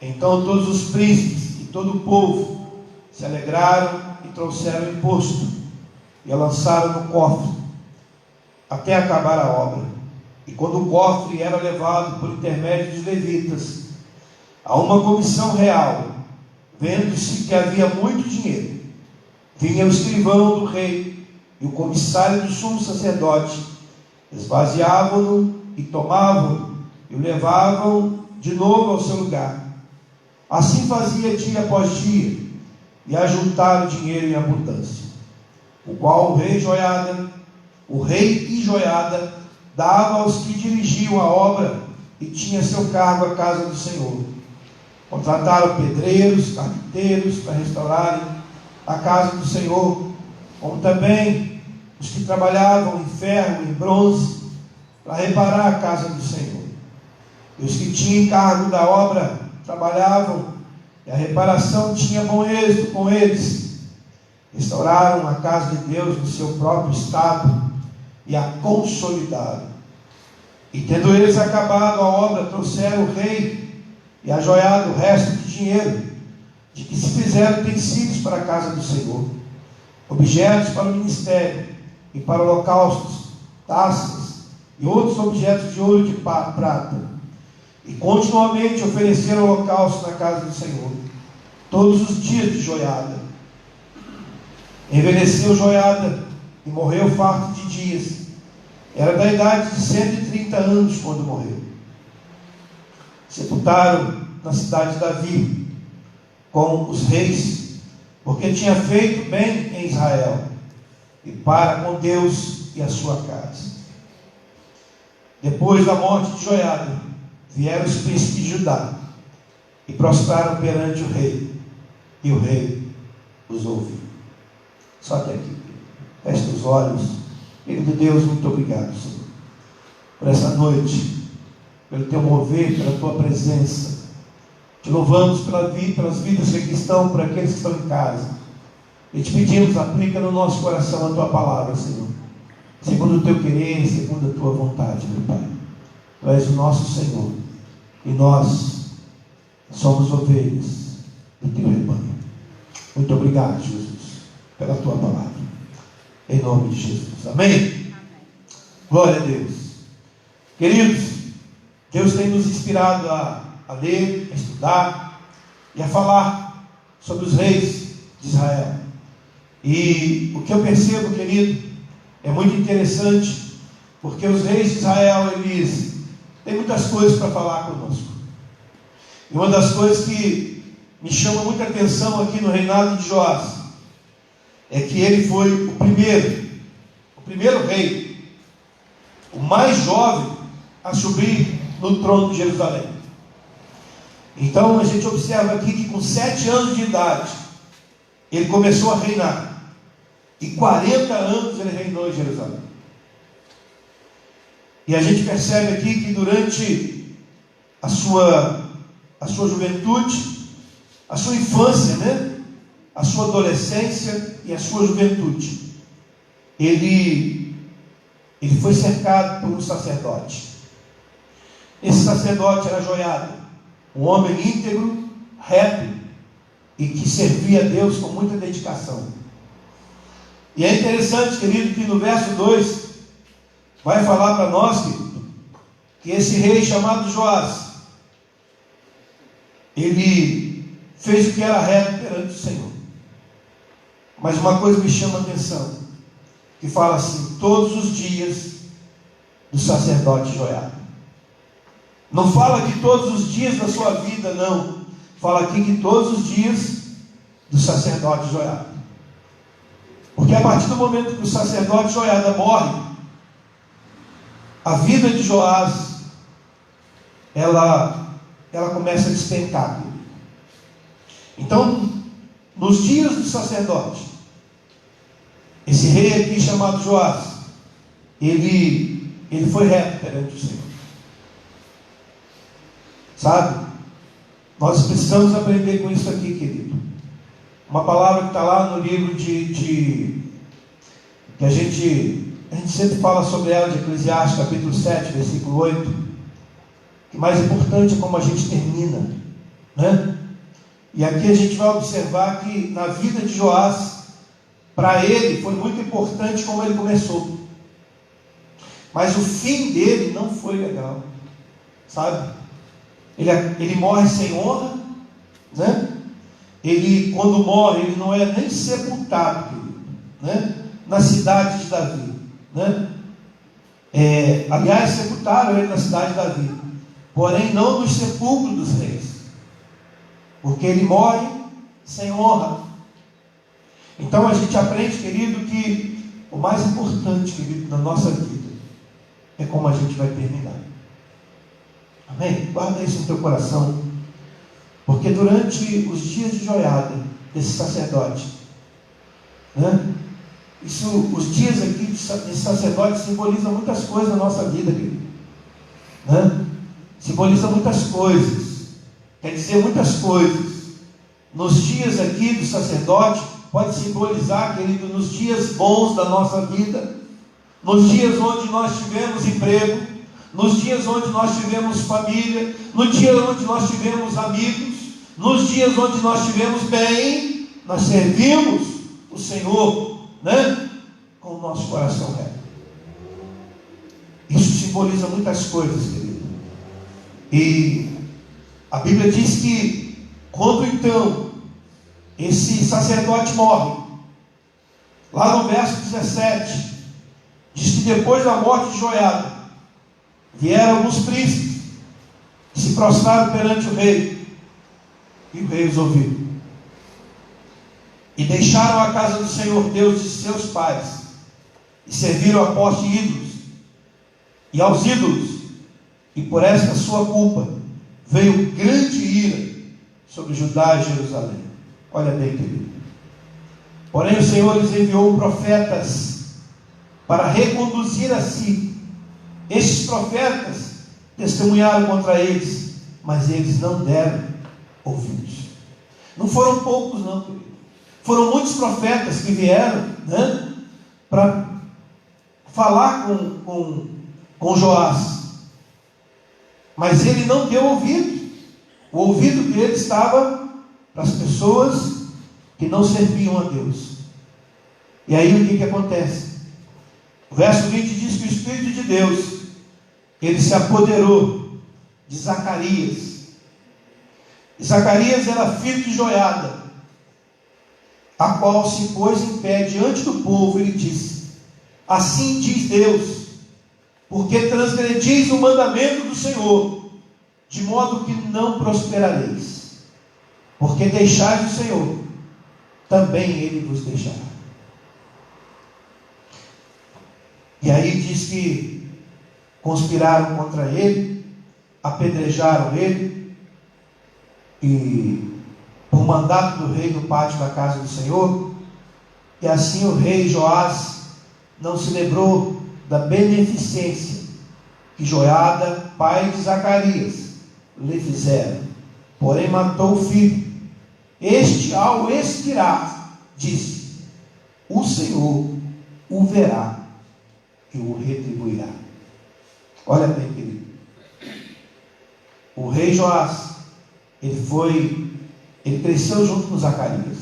Então todos os príncipes e todo o povo se alegraram e trouxeram o imposto e a lançaram no cofre até acabar a obra. E quando o cofre era levado por intermédio dos levitas a uma comissão real, vendo-se que havia muito dinheiro, vinha o escrivão do rei e o comissário do sumo sacerdote, esvaziavam-no e tomavam e o levavam de novo ao seu lugar. Assim fazia dia após dia, e ajuntaram dinheiro em abundância, o qual o rei e Joiada dava aos que dirigiam a obra e tinha seu cargo a casa do Senhor. Contrataram pedreiros, carpinteiros para restaurarem a casa do Senhor, como também os que trabalhavam em ferro, em bronze, para reparar a casa do Senhor. E os que tinham encargo da obra trabalhavam, e a reparação tinha bom êxito com eles. Restauraram a casa de Deus no seu próprio estado e a consolidaram. E tendo eles acabado a obra, trouxeram o rei e ajoiado o resto de dinheiro, de que se fizeram utensílios para a casa do Senhor, objetos para o ministério e para holocaustos, taças e outros objetos de ouro e de prata. E continuamente ofereceram holocausto na casa do Senhor, todos os dias de Joiada. Envelheceu Joiada e morreu farto de dias. Era da idade de 130 anos quando morreu. Sepultaram na cidade de Davi com os reis, porque tinha feito bem em Israel e para com Deus e a sua casa. Depois da morte de Joiada, vieram os príncipes de Judá e prostraram perante o rei, e o rei os ouviu. Só até aqui. Feche os olhos. Filho de Deus, muito obrigado, Senhor, por essa noite, pelo teu mover, pela tua presença. Te louvamos pelas vidas que aqui estão, por aqueles que estão em casa. E te pedimos, aplica no nosso coração a tua palavra, Senhor, segundo o teu querer, segundo a tua vontade, meu Pai. Tu és o nosso Senhor, e nós somos ovelhas do teu rebanho. Muito obrigado, Jesus, pela tua palavra. Em nome de Jesus. Amém? Glória a Deus. Queridos, Deus tem nos inspirado a ler, a estudar e a falar sobre os reis de Israel. E o que eu percebo, querido, é muito interessante, porque os reis de Israel, eles têm muitas coisas para falar conosco. E uma das coisas que me chama muita atenção aqui no reinado de Joás é que ele foi o primeiro rei, o mais jovem a subir no trono de Jerusalém. Então a gente observa aqui que com 7 anos de idade ele começou a reinar, e 40 anos ele reinou em Jerusalém. E a gente percebe aqui que durante a sua juventude, a sua infância, a sua adolescência e a sua juventude, ele foi cercado por um sacerdote. Esse sacerdote era Joiada, um homem íntegro, reto e que servia a Deus com muita dedicação. E é interessante, querido, que no verso 2 vai falar para nós que esse rei chamado Joás, ele fez o que era reto perante o Senhor. Mas uma coisa me chama a atenção, que fala assim: todos os dias do sacerdote Joiada. Não fala que todos os dias da sua vida, não. Fala aqui que todos os dias do sacerdote Joiada. Porque a partir do momento que o sacerdote Joiada morre, a vida de Joás, ela começa a despencar. Então, nos dias do sacerdote, esse rei aqui chamado Joás, ele foi reto perante o Senhor. Sabe? Nós precisamos aprender com isso aqui, querido. Uma palavra que está lá no livro que a gente sempre fala sobre ela, de Eclesiastes, capítulo 7, versículo 8. Que mais importante é como a gente termina, né? E aqui a gente vai observar que na vida de Joás, para ele foi muito importante como ele começou, mas o fim dele não foi legal, sabe? Ele morre sem honra, né? Ele, quando morre, ele não é nem sepultado, querido, né? Na cidade de Davi, né? Aliás, sepultaram ele na cidade de Davi, porém não nos sepulcros dos reis, porque ele morre sem honra. Então a gente aprende, querido, que o mais importante, querido, na nossa vida é como a gente vai terminar. Amém? Guarda isso no teu coração. Porque durante os dias de Joiada, desse sacerdote, né? Os dias aqui de sacerdote simbolizam muitas coisas na nossa vida, querido, né? Simboliza muitas coisas, quer dizer muitas coisas. Nos dias aqui do sacerdote, pode simbolizar, querido, nos dias bons da nossa vida, nos dias onde nós tivemos emprego, nos dias onde nós tivemos família, no dia onde nós tivemos amigos, nos dias onde nós tivemos bem, nós servimos o Senhor, né? Com o nosso coração reto. Isso simboliza muitas coisas, querido. E a Bíblia diz que quando então esse sacerdote morre, lá no verso 17, diz que depois da morte de Joiada, vieram alguns príncipes que se prostraram perante o rei, e o rei os ouviu. E deixaram a casa do Senhor Deus de seus pais, e serviram a postes ídolos, e aos ídolos, e por esta sua culpa veio grande ira sobre Judá e Jerusalém. Olha bem, querido. Porém o Senhor lhes enviou profetas para reconduzir a si. Estes profetas testemunharam contra eles, mas eles não deram ouvidos. Não foram poucos, não, querido. Foram muitos profetas que vieram, né, para falar com Joás, mas ele não deu ouvido. O ouvido dele estava para as pessoas que não serviam a Deus. E aí o que acontece? O verso 20 diz que o Espírito de Deus, ele se apoderou de Zacarias. E Zacarias era filho de Joiada, a qual se pôs em pé diante do povo. Ele disse: assim diz Deus, porque transgredis o mandamento do Senhor, de modo que não prosperareis. Porque deixais o Senhor, também Ele vos deixará. E aí diz que conspiraram contra ele, apedrejaram ele, e por mandato do rei no pátio da casa do Senhor. E assim o rei Joás não se lembrou da beneficência que Joiada, pai de Zacarias, lhe fizera, porém matou o filho. Este, ao expirar, disse: o Senhor o verá e o retribuirá. Olha bem, querido, o rei Joás, ele cresceu junto com Zacarias.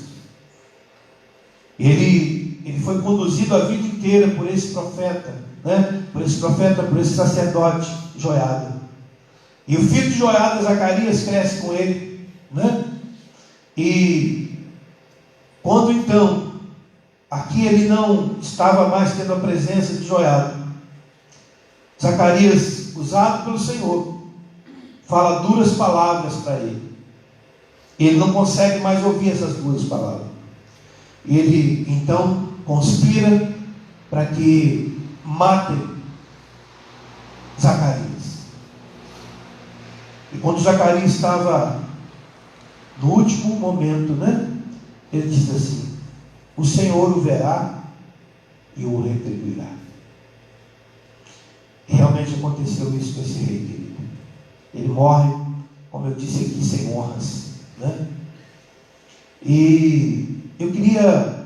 Ele foi conduzido a vida inteira por esse profeta, né? Por esse sacerdote Joiada. E o filho de Joiada, Zacarias, cresce com ele, né? E quando então aqui ele não estava mais tendo a presença de Joiada, Zacarias, usado pelo Senhor, fala duras palavras para ele. Ele não consegue mais ouvir essas duras palavras. Ele então conspira para que matem Zacarias. E quando Zacarias estava no último momento, né, ele diz assim: o Senhor o verá e o retribuirá. E realmente aconteceu isso com esse rei, querido. Ele morre, como eu disse aqui, sem honras, né? E eu queria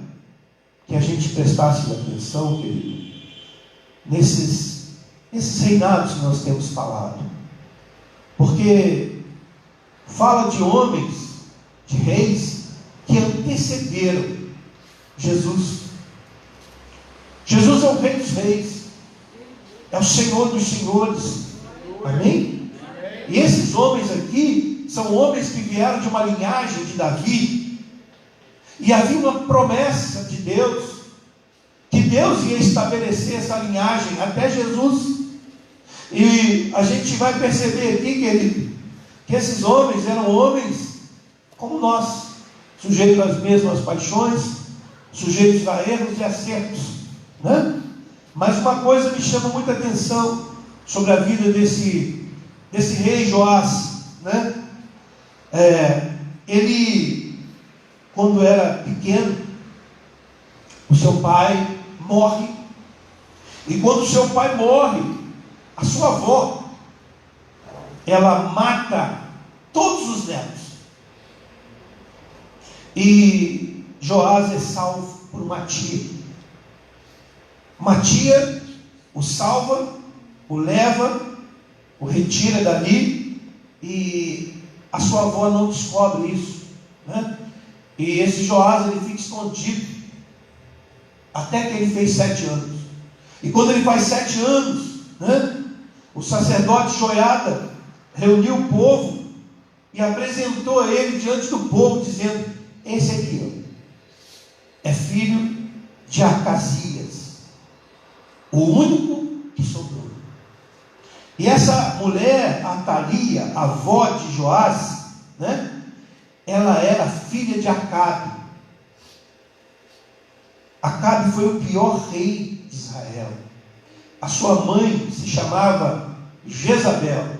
que a gente prestasse atenção, querido, nesses reinados que nós temos falado, porque fala de homens, de reis que antecederam Jesus. Jesus é o Rei dos Reis, é o Senhor dos Senhores. Amém? E esses homens aqui são homens que vieram de uma linhagem de Davi, e havia uma promessa de Deus, que Deus ia estabelecer essa linhagem até Jesus. E a gente vai perceber aqui, querido, que esses homens eram homens como nós, sujeitos às mesmas paixões, sujeitos a erros e acertos, né? Mas uma coisa me chama muita atenção sobre a vida desse rei Joás, né? ele, quando era pequeno, o seu pai morre. E quando o seu pai morre, a sua avó, ela mata todos os netos. E Joás é salvo por uma tia. Uma tia o salva, o leva, o retira dali, e a sua avó não descobre isso, né? E esse Joás, ele fica escondido até que ele fez 7 anos. E quando ele faz 7 anos, né, o sacerdote Joiada reuniu o povo e apresentou ele diante do povo, dizendo: esse aqui é filho de Acasias, o único que sobrou. E essa mulher, Atalia, avó de Joás, né, ela era filha de Acabe. Acabe foi o pior rei de Israel. A sua mãe se chamava Jezabel.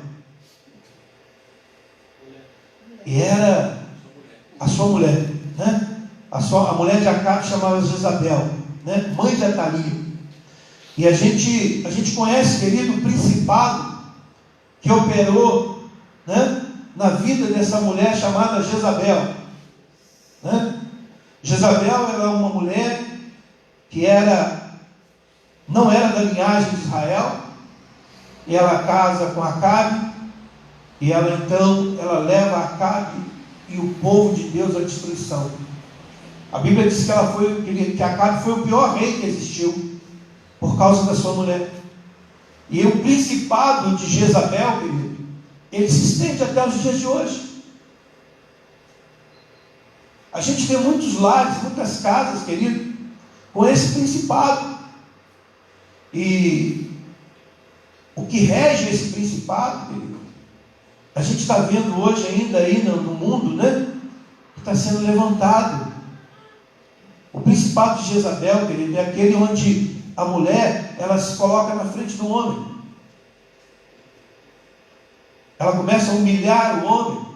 E era a sua mulher, né? A mulher de Acabe chamava Jezabel, né? Mãe de Atalia. E a gente conhece, querido, o principado que operou, né, na vida dessa mulher chamada Jezabel, né? Jezabel era uma mulher que não era da linhagem de Israel, e ela casa com Acabe, e ela leva Acabe e o povo de Deus à destruição. A Bíblia diz que Acabe foi o pior rei que existiu, por causa da sua mulher. E o principado de Jezabel, querido, ele se estende até os dias de hoje. A gente vê muitos lares, muitas casas, querido, com esse principado. E o que rege esse principado, querido, a gente está vendo hoje ainda aí no mundo, né? Que está sendo levantado. O principado de Jezabel, querido, é aquele onde a mulher, ela se coloca na frente do homem. Ela começa a humilhar o homem.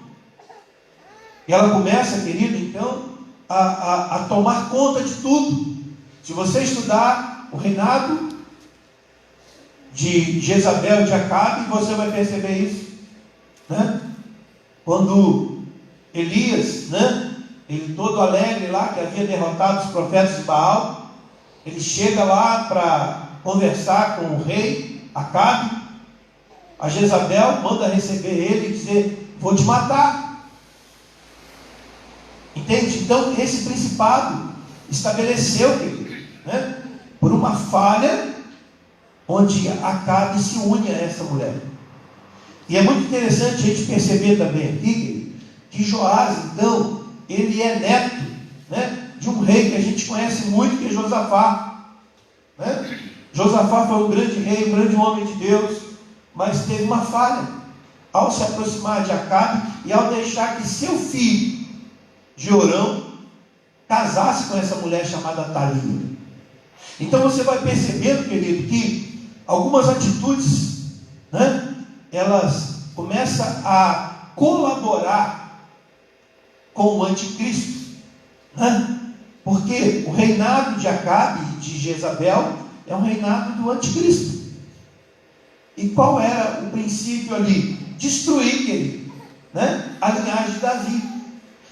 E ela começa, querido, então, a tomar conta de tudo. Se você estudar o reinado de Jezabel e de Acabe, você vai perceber isso, né? Quando Elias, né, ele todo alegre lá, que havia derrotado os profetas de Baal, ele chega lá para conversar com o rei Acabe. A Jezabel manda receber ele e dizer: vou te matar. Entende? Então esse principado estabeleceu, né, por uma falha, onde Acabe se une a essa mulher. E é muito interessante a gente perceber também aqui que Joás, então, ele é neto, né, de um rei que a gente conhece muito, que é Josafá, né? Josafá foi um grande rei, um grande homem de Deus, mas teve uma falha ao se aproximar de Acabe e ao deixar que seu filho Jorão casasse com essa mulher chamada Atalia. Então você vai percebendo, querido, que algumas atitudes, né, elas começam a colaborar com o anticristo, né? Porque o reinado de Acabe e de Jezabel é um reinado do anticristo. E qual era o princípio ali? Destruir, querido, né, a linhagem de Davi.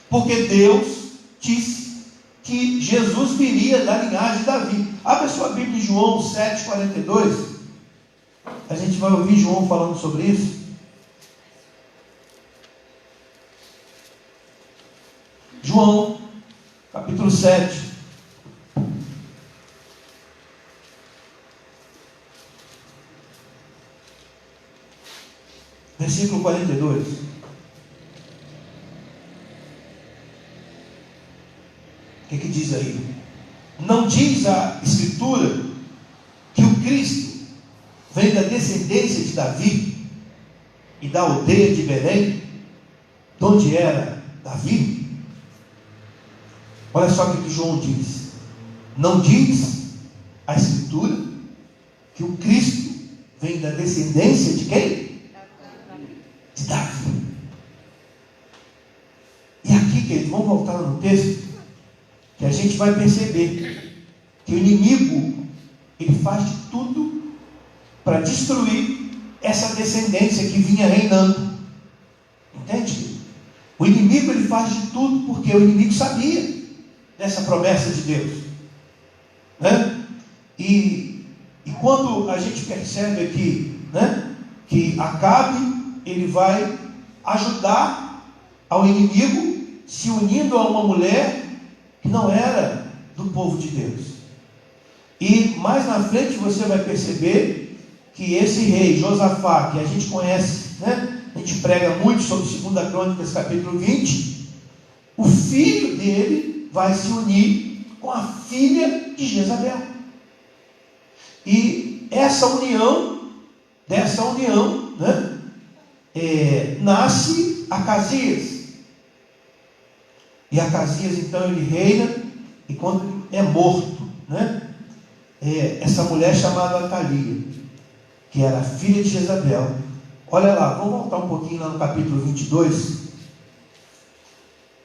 Porque Deus disse que Jesus viria da linhagem de Davi. Abre a sua Bíblia em João 7,42. A gente vai ouvir João falando sobre isso. João, capítulo 7. Versículo 42. O que diz aí? Não diz a Escritura que o Cristo vem da descendência de Davi e da aldeia de Belém, de onde era Davi? Olha só o que João diz. Não diz a Escritura que o Cristo vem da descendência de quem? De Davi. E aqui querido, vamos voltar no texto, que a gente vai perceber que o inimigo, ele faz de tudo para destruir essa descendência que vinha reinando. Entende? O inimigo, ele faz de tudo porque o inimigo sabia dessa promessa de Deus, né? E quando a gente percebe aqui, né, que Acabe, ele vai ajudar ao inimigo se unindo a uma mulher que não era do povo de Deus. E mais na frente você vai perceber que esse rei Josafá, que a gente conhece, né, a gente prega muito sobre 2 Crônicas capítulo 20, o filho dele vai se unir com a filha de Jezabel. E dessa união, né, nasce Acasias. E Acasias, então, ele reina, e quando é morto, né, essa mulher chamada Atalia, que era filha de Jezabel. Olha lá, vamos voltar um pouquinho lá no capítulo 22,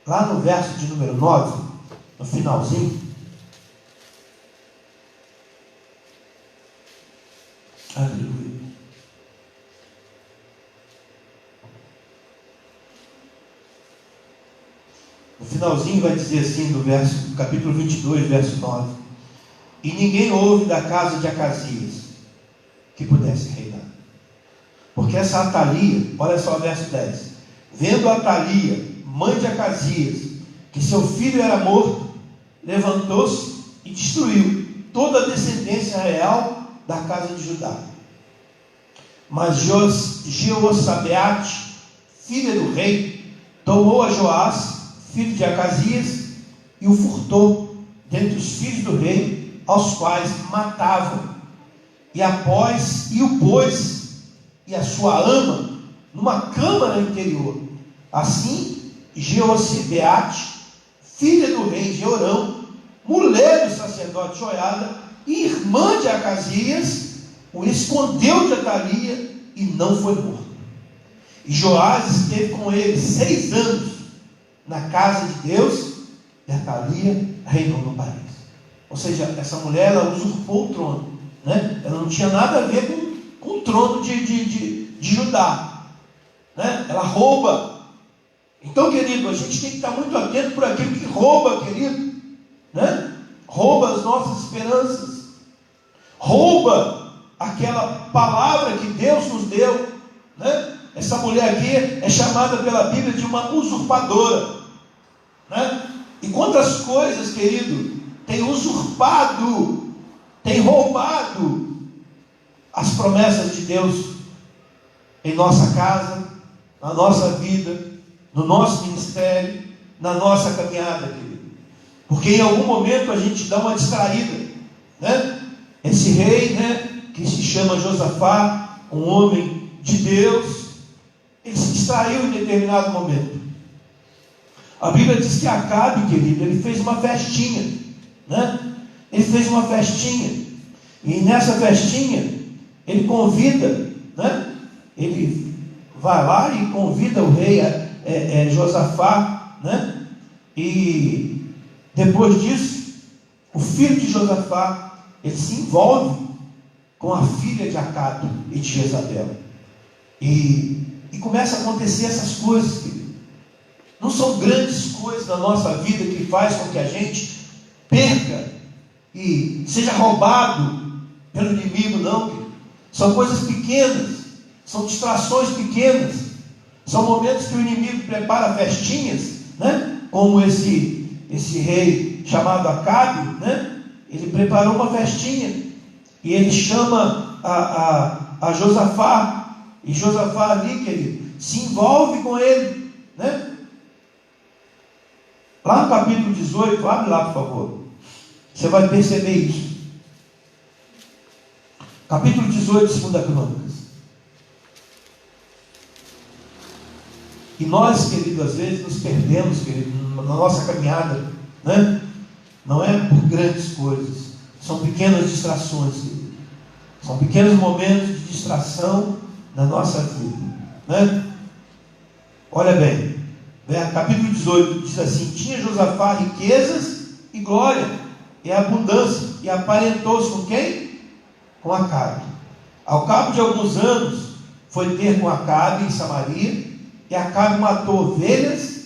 lá no verso de número 9, no finalzinho. Aleluia. No finalzinho vai dizer assim, do capítulo 22, verso 9: e ninguém houve da casa de Acasias que pudesse reinar. Porque essa Atalia, olha só o verso 10: vendo Atalia, mãe de Acasias, que seu filho era morto, levantou-se e destruiu toda a descendência real da casa de Judá. Mas Jeosabeate, filha do rei, tomou a Joás, filho de Acasias, e o furtou dentre os filhos do rei, aos quais matavam, e o pôs e a sua ama numa câmara interior. Assim, Jeosabeate, filha do rei Jeorão, mulher do sacerdote Joiada, irmã de Acasias, o escondeu de Atalia e não foi morto. E Joás esteve com ele 6 anos na casa de Deus, e Atalia reinou no país. Ou seja, essa mulher, ela usurpou o trono, né? Ela não tinha nada a ver com o trono de Judá, né? Ela rouba. Então, querido, a gente tem que estar muito atento por aquilo que rouba, querido, né? Rouba as nossas esperanças, rouba aquela palavra que Deus nos deu, né? Essa mulher aqui é chamada pela Bíblia de uma usurpadora, né? E quantas coisas, querido, tem usurpado, tem roubado as promessas de Deus em nossa casa, na nossa vida, no nosso ministério, na nossa caminhada, querido. Porque em algum momento a gente dá uma distraída, né? Esse rei, né, que se chama Josafá, um homem de Deus, ele se distraiu em determinado momento. A Bíblia diz que Acabe, querido, ele fez uma festinha, né? Ele fez uma festinha, e nessa festinha ele convida, né? Ele vai lá e convida o rei Josafá, né? E depois disso, o filho de Josafá, ele se envolve com a filha de Acabe e de Jezabel, e começa a acontecer essas coisas, querido. Não são grandes coisas na nossa vida que faz com que a gente perca e seja roubado pelo inimigo, não, querido. São coisas pequenas, são distrações pequenas, são momentos que o inimigo prepara festinhas, né? Como esse rei chamado Acabe, né? Ele preparou uma festinha e ele chama a Josafá, e Josafá ali, querido, se envolve com ele, né? Lá no capítulo 18, abre lá, por favor, você vai perceber isso. Capítulo 18 de 2 Crônicas. E nós, querido, às vezes nos perdemos, querido, na nossa caminhada, né? Não é por grandes coisas, são pequenas distrações, querido. São pequenos momentos de distração na nossa vida, né? Olha bem, capítulo 18, diz assim: tinha Josafá riquezas e glória, e abundância, e aparentou-se com quem? Com Acabe. Ao cabo de alguns anos, foi ter com Acabe em Samaria, e Acabe matou ovelhas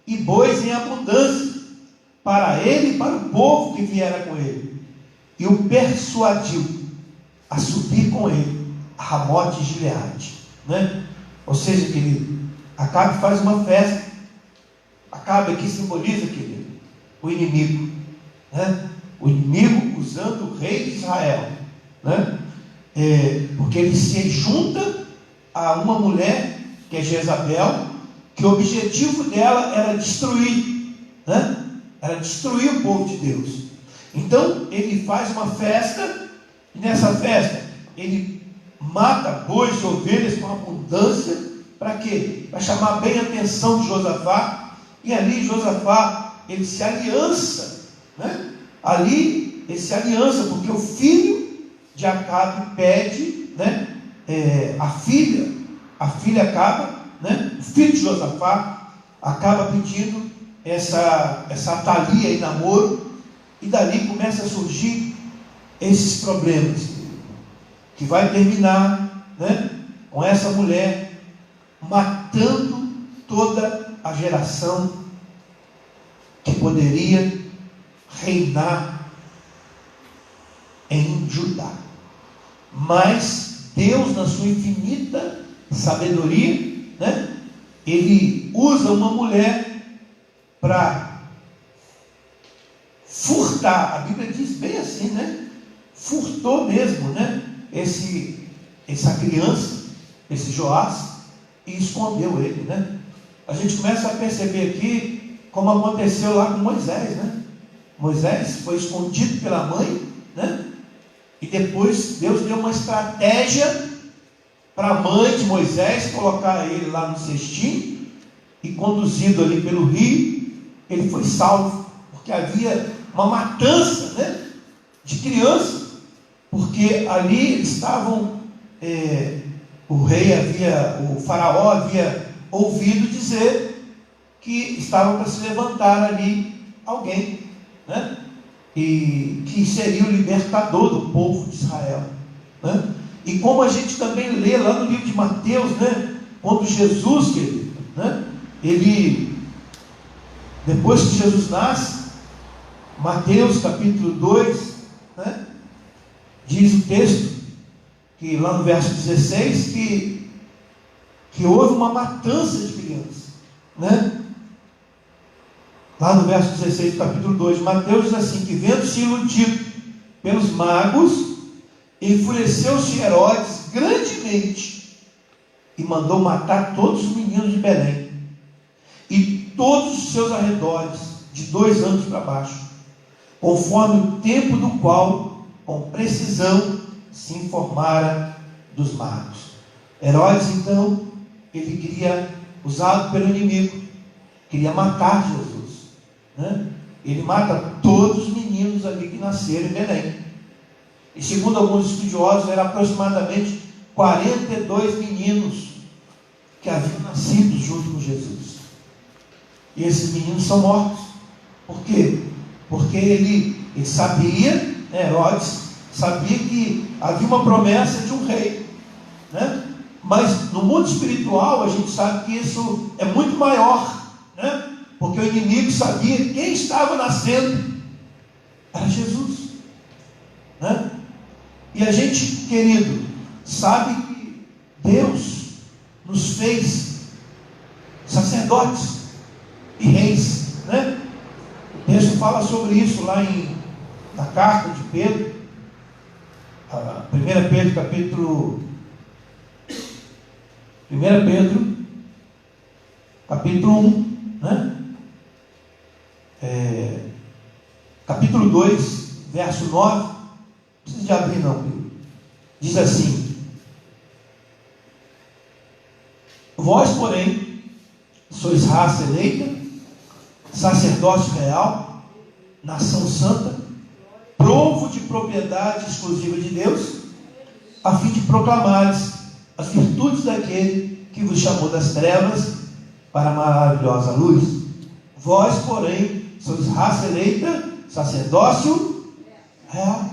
e bois em abundância, para ele e para o povo que viera com ele, e o persuadiu a subir com ele a Ramote de Gileade, né? Ou seja, querido, Acabe faz uma festa. Acabe aqui simboliza, querido, o inimigo, né? O inimigo usando o rei de Israel, né? Porque ele se junta a uma mulher que é Jezabel, que o objetivo dela era destruir, né? Era destruir o povo de Deus. Então ele faz uma festa, e nessa festa ele mata bois e ovelhas com abundância. Para quê? Para chamar bem a atenção de Josafá. E ali Josafá, ele se aliança, né? Ali ele se aliança, porque o filho de Acabe pede, né? A filha acaba, né? O filho de Josafá acaba pedindo essa Atalia em namoro, e dali começa a surgir esses problemas, que vai terminar, né? Com essa mulher matando toda a geração que poderia reinar em Judá. Mas Deus, na sua infinita sabedoria, né, ele usa uma mulher para furtar. A Bíblia diz bem assim, né? Furtou mesmo, né? Essa criança, esse Joás, e escondeu ele, né? A gente começa a perceber aqui como aconteceu lá com Moisés, né? Moisés foi escondido pela mãe, né? E depois Deus deu uma estratégia para a mãe de Moisés colocar ele lá no cestinho, e conduzido ali pelo rio, ele foi salvo, porque havia uma matança, né, de crianças, porque ali estavam, o faraó havia ouvido dizer que estava para se levantar ali alguém, né, e que seria o libertador do povo de Israel, né? E como a gente também lê lá no livro de Mateus, né, quando Jesus, querido, né, ele, depois que Jesus nasce, Mateus capítulo 2, né, diz o texto, que lá no verso 16, que houve uma matança de crianças, né? Lá no verso 16 do capítulo 2, Mateus diz assim, que vendo-se iludido pelos magos, enfureceu-se Herodes grandemente, e mandou matar todos os meninos de Belém, e todos os seus arredores, de 2 anos para baixo, conforme o tempo do qual, com precisão, se informara dos magos. Herodes, então, ele queria, usado pelo inimigo, queria matar Jesus, né? Ele mata todos os meninos ali que nasceram em Belém. E segundo alguns estudiosos, eram aproximadamente 42 meninos que haviam nascido junto com Jesus. E esses meninos são mortos. Por quê? Porque ele sabia, né, Herodes sabia que havia uma promessa de um rei, né? Mas no mundo espiritual a gente sabe que isso é muito maior, né? Porque o inimigo sabia que quem estava nascendo era Jesus, né? E a gente, querido, sabe que Deus nos fez sacerdotes e reis, né? O texto fala sobre isso lá na carta de Pedro, 1 Pedro capítulo 1, né? Capítulo 2, verso 9, não precisa de abrir não, diz assim: vós, porém, sois raça eleita, sacerdócio real, nação santa, povo de propriedade exclusiva de Deus, a fim de proclamares as virtudes daquele que vos chamou das trevas para a maravilhosa luz. Vós, porém, sois raça eleita, sacerdócio real.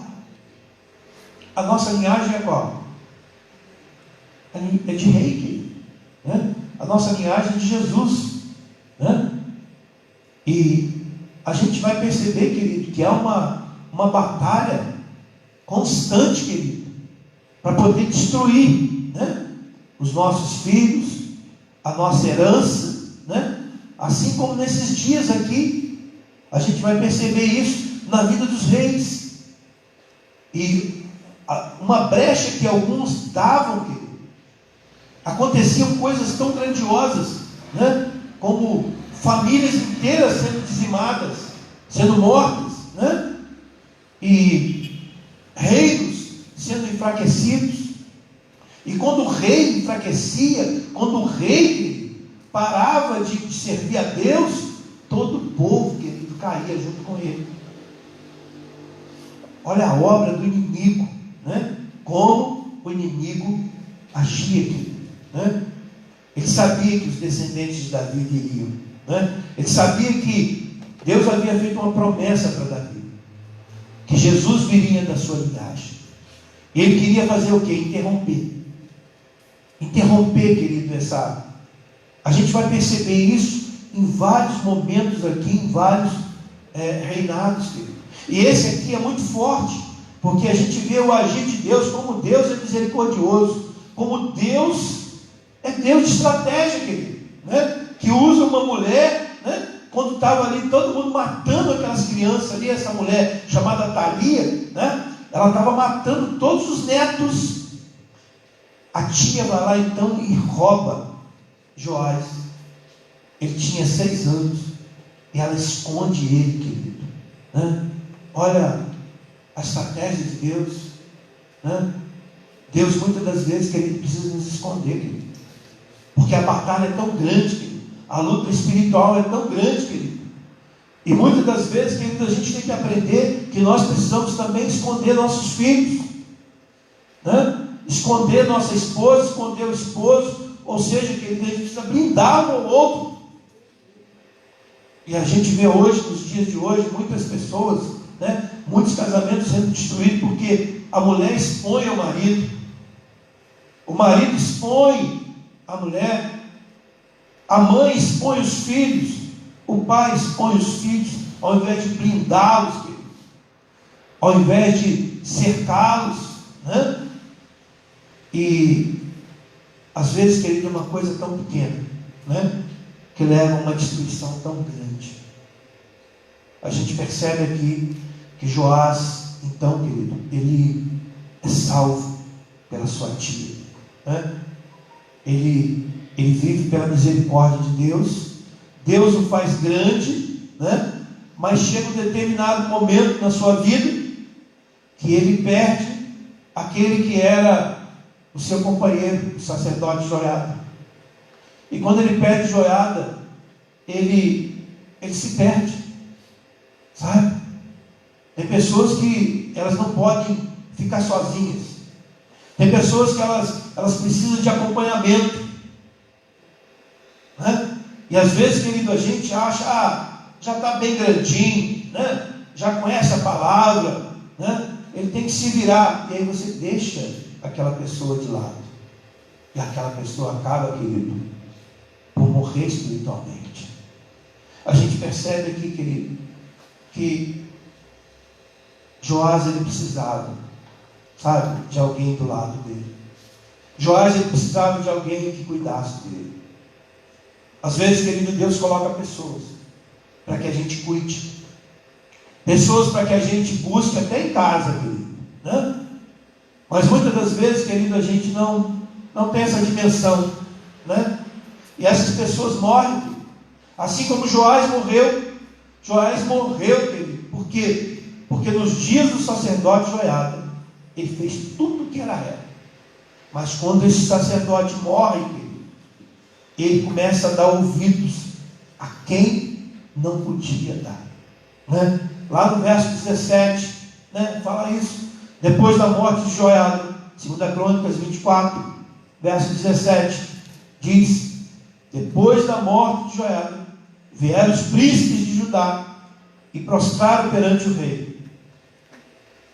A nossa linhagem é qual? É de rei, querido, né? A nossa linhagem é de Jesus, né? E a gente vai perceber, querido, que há uma batalha constante, querido, para poder destruir, né, os nossos filhos, a nossa herança, né? Assim como nesses dias aqui, a gente vai perceber isso na vida dos reis. E uma brecha que alguns davam, querido, aconteciam coisas tão grandiosas, né? Como famílias inteiras sendo dizimadas, sendo mortas, né? E reinos sendo enfraquecidos. E quando o rei enfraquecia, quando o rei parava de servir a Deus, todo o povo, querido, caía junto com ele. Olha a obra do inimigo, né? Como o inimigo agia, querido, né? Ele sabia que os descendentes de Davi viriam, né? Ele sabia que Deus havia feito uma promessa para Davi, que Jesus viria da sua linhagem. E ele queria fazer o quê? Interromper, querido, essa... A gente vai perceber isso em vários momentos aqui, em vários reinados, querido. E esse aqui é muito forte, porque a gente vê o agir de Deus, como Deus é misericordioso, como Deus é Deus de estratégia, querido, né? Que usa uma mulher, né? Quando estava ali todo mundo matando aquelas crianças ali, essa mulher chamada Thalia, né? Ela estava matando todos os netos. A tia vai lá então e rouba Joás. Ele tinha 6 anos e ela esconde ele, querido, né? Olha a estratégia de Deus, né? Deus muitas das vezes, querido, precisa nos esconder, querido, porque a batalha é tão grande, querido, a luta espiritual é tão grande, querido, e muitas das vezes, querido, a gente tem que aprender que nós precisamos também esconder nossos filhos, né? Esconder nossa esposa, esconder o esposo, ou seja, querido, a gente precisa blindar um ao outro. E a gente vê hoje, nos dias de hoje, muitas pessoas, né, muitos casamentos sendo destruídos porque a mulher expõe o marido expõe a mulher, a mãe expõe os filhos, o pai expõe os filhos, ao invés de blindá-los, querido, ao invés de cercá-los, né? E às vezes, querido, uma coisa tão pequena, né, que leva a uma destruição tão grande. A gente percebe aqui que Joás, então, querido, ele é salvo pela sua tia, né? Ele vive pela misericórdia de Deus. Deus o faz grande, né? Mas chega um determinado momento na sua vida que ele perde aquele que era o seu companheiro, o sacerdote Joiada. E quando ele perde Joiada, ele se perde, sabe? Tem pessoas que elas não podem ficar sozinhas. Tem pessoas que elas precisam de acompanhamento, né? E às vezes, querido, a gente acha, já está bem grandinho, né? Já conhece a palavra, né? Ele tem que se virar. E aí você deixa aquela pessoa de lado. E aquela pessoa acaba, querido, por morrer espiritualmente. A gente percebe aqui, querido, que Joás, ele precisava, sabe, de alguém do lado dele. Joás, ele precisava de alguém que cuidasse dele. Às vezes, querido, Deus coloca pessoas para que a gente cuide, pessoas para que a gente busque até em casa, querido, né? Mas muitas das vezes, querido, a gente não tem essa dimensão, né? E essas pessoas morrem, querido. Assim como Joás morreu, querido. Por quê? Porque nos dias do sacerdote Joiada, ele fez tudo o que era reto. Mas quando esse sacerdote morre, querido, ele começa a dar ouvidos a quem não podia dar, né? Lá no verso 17, né, fala isso. Depois da morte de Joiada, 2 Crônicas 24, verso 17, diz Depois da morte de Joiada, vieram os príncipes de Judá e prostraram perante o rei.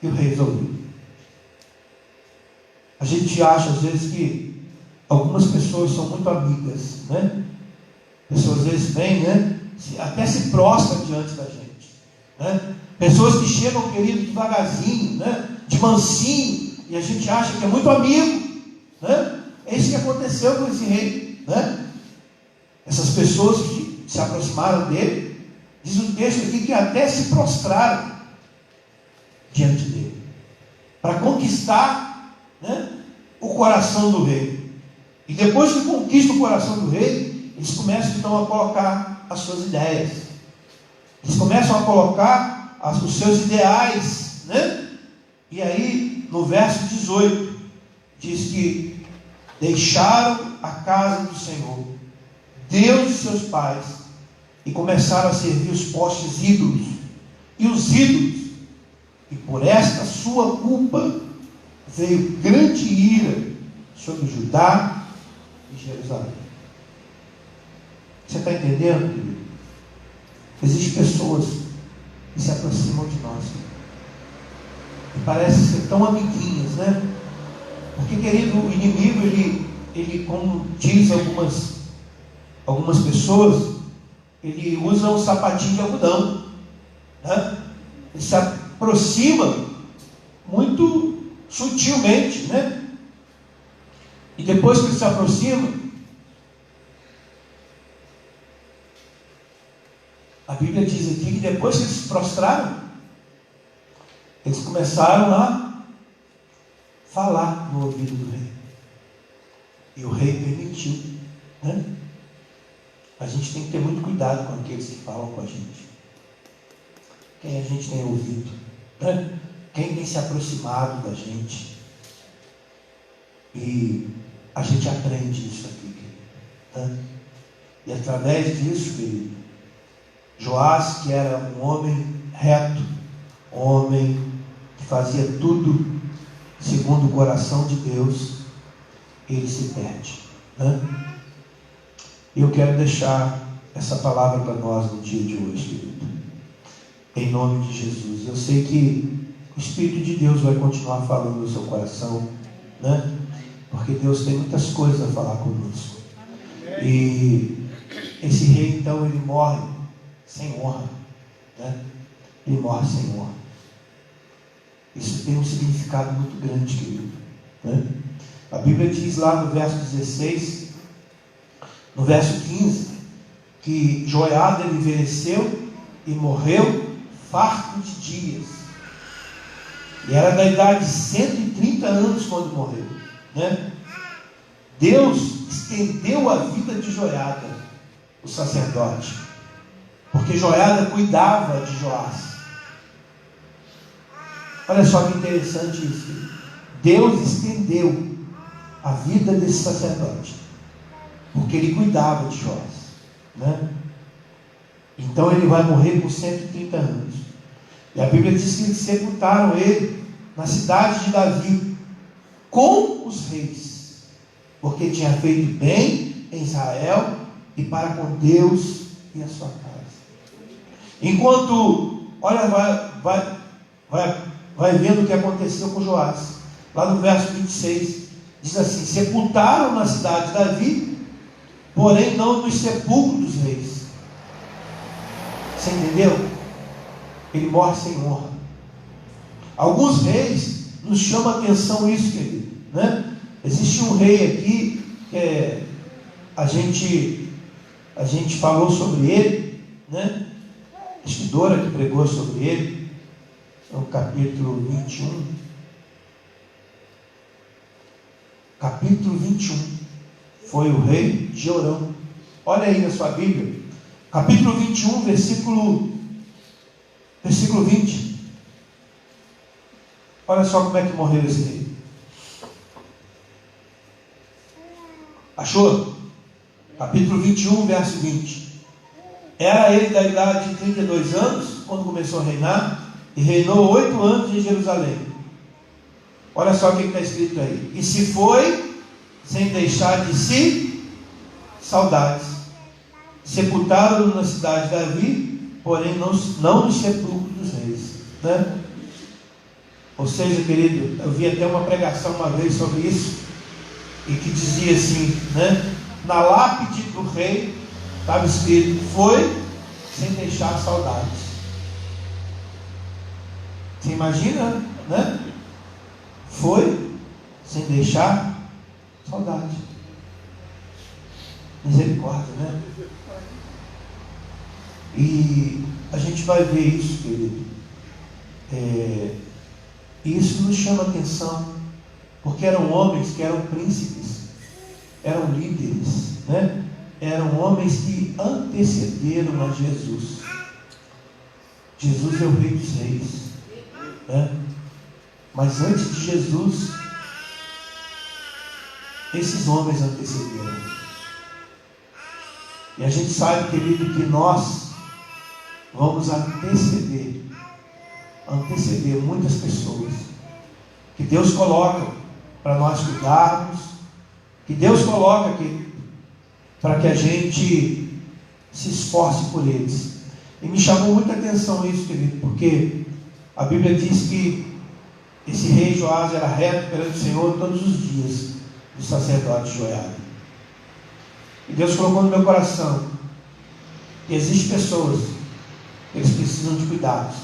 E o rei resolveu. A gente acha às vezes que algumas pessoas são muito amigas, né? Pessoas às vezes vêm, né? Até se prostram diante da gente, né? Pessoas que chegam, querido, devagarzinho, né? De mansinho, e a gente acha que é muito amigo, né? É isso que aconteceu com esse rei, né? Essas pessoas que se aproximaram dele, diz o texto aqui que até se prostraram diante dele, para conquistar, né, o coração do rei. E depois que conquista o coração do rei, eles começam então a colocar as suas ideias, eles começam a colocar os seus ideais, né? E aí no verso 18 diz que deixaram a casa do Senhor, Deus de seus pais, e começaram a servir os postes ídolos e os ídolos, e por esta sua culpa veio grande ira sobre Judá e Jerusalém. Você está entendendo, querido? Existem pessoas que se aproximam de nós e parecem ser tão amiguinhas, né? Porque, querido, o inimigo, ele como diz algumas pessoas, ele usa um sapatinho de algodão, né? Ele se aproxima muito sutilmente, né? E depois que ele se aproxima, a Bíblia diz aqui que depois que eles se prostraram, eles começaram a falar no ouvido do rei. E o rei permitiu, né? A gente tem que ter muito cuidado com aqueles que falam com a gente. Quem a gente tem ouvido, né? Quem tem se aproximado da gente. E a gente aprende isso aqui, querido, né? E através disso, querido, Joás, que era um homem reto, um homem que fazia tudo segundo o coração de Deus, ele se perde, né? E eu quero deixar essa palavra para nós no dia de hoje, querido, em nome de Jesus. Eu sei que o Espírito de Deus vai continuar falando no seu coração, né? Porque Deus tem muitas coisas a falar conosco. E esse rei, então, ele morre sem honra, né? Ele morre sem honra. Isso tem um significado muito grande, querido, né? A Bíblia diz lá no verso 16, no verso 15, que Joiada envelheceu e morreu farto de dias, e era da idade de 130 anos quando morreu, né? Deus estendeu a vida de Joiada, o sacerdote, porque Joiada cuidava de Joás. Olha só que interessante isso. Deus estendeu a vida desse sacerdote, porque ele cuidava de Joás, né? Então ele vai morrer com 130 anos. E a Bíblia diz que eles sepultaram ele na cidade de Davi, com os reis, porque tinha feito bem em Israel e para com Deus e a sua casa. Enquanto, olha, vai vendo o que aconteceu com Joás. Lá no verso 26, diz assim: sepultaram na cidade de Davi, porém não nos sepulcros dos reis. Você entendeu? Ele morre sem honra. Alguns reis nos chamam a atenção isso, querido, né? Existe um rei aqui que a gente falou sobre ele, né? A estudora que pregou sobre ele, no capítulo 21. Capítulo 21 foi o rei Jorão. Olha aí na sua Bíblia, capítulo 21, versículo 20. Olha só como é que morreu esse rei. Achou? Capítulo 21, verso 20. Era ele da idade de 32 anos quando começou a reinar, e reinou 8 anos em Jerusalém. Olha só o que está escrito aí: e se foi sem deixar de se saudades. Sepultaram-no na cidade de Davi, porém não no sepulcro dos reis, né? Ou seja, querido, eu vi até uma pregação uma vez sobre isso, e que dizia assim, né? Na lápide do rei estava escrito: foi sem deixar saudades. Você imagina, né? Foi sem deixar saudade. Misericórdia, né? E a gente vai ver isso, querido. Isso nos chama atenção, porque eram homens que eram príncipes, eram líderes, né? Eram homens que antecederam a Jesus. Jesus é o Rei dos Reis, né? Mas antes de Jesus, esses homens antecederam. E a gente sabe, querido, que nós vamos anteceder muitas pessoas que Deus coloca para nós cuidarmos, que Deus coloca aqui para que a gente se esforce por eles. E me chamou muita atenção isso, querido, porque a Bíblia diz que esse rei Joás era reto perante o Senhor todos os dias do sacerdote Joiada. E Deus colocou no meu coração que existem pessoas que eles precisam de cuidados,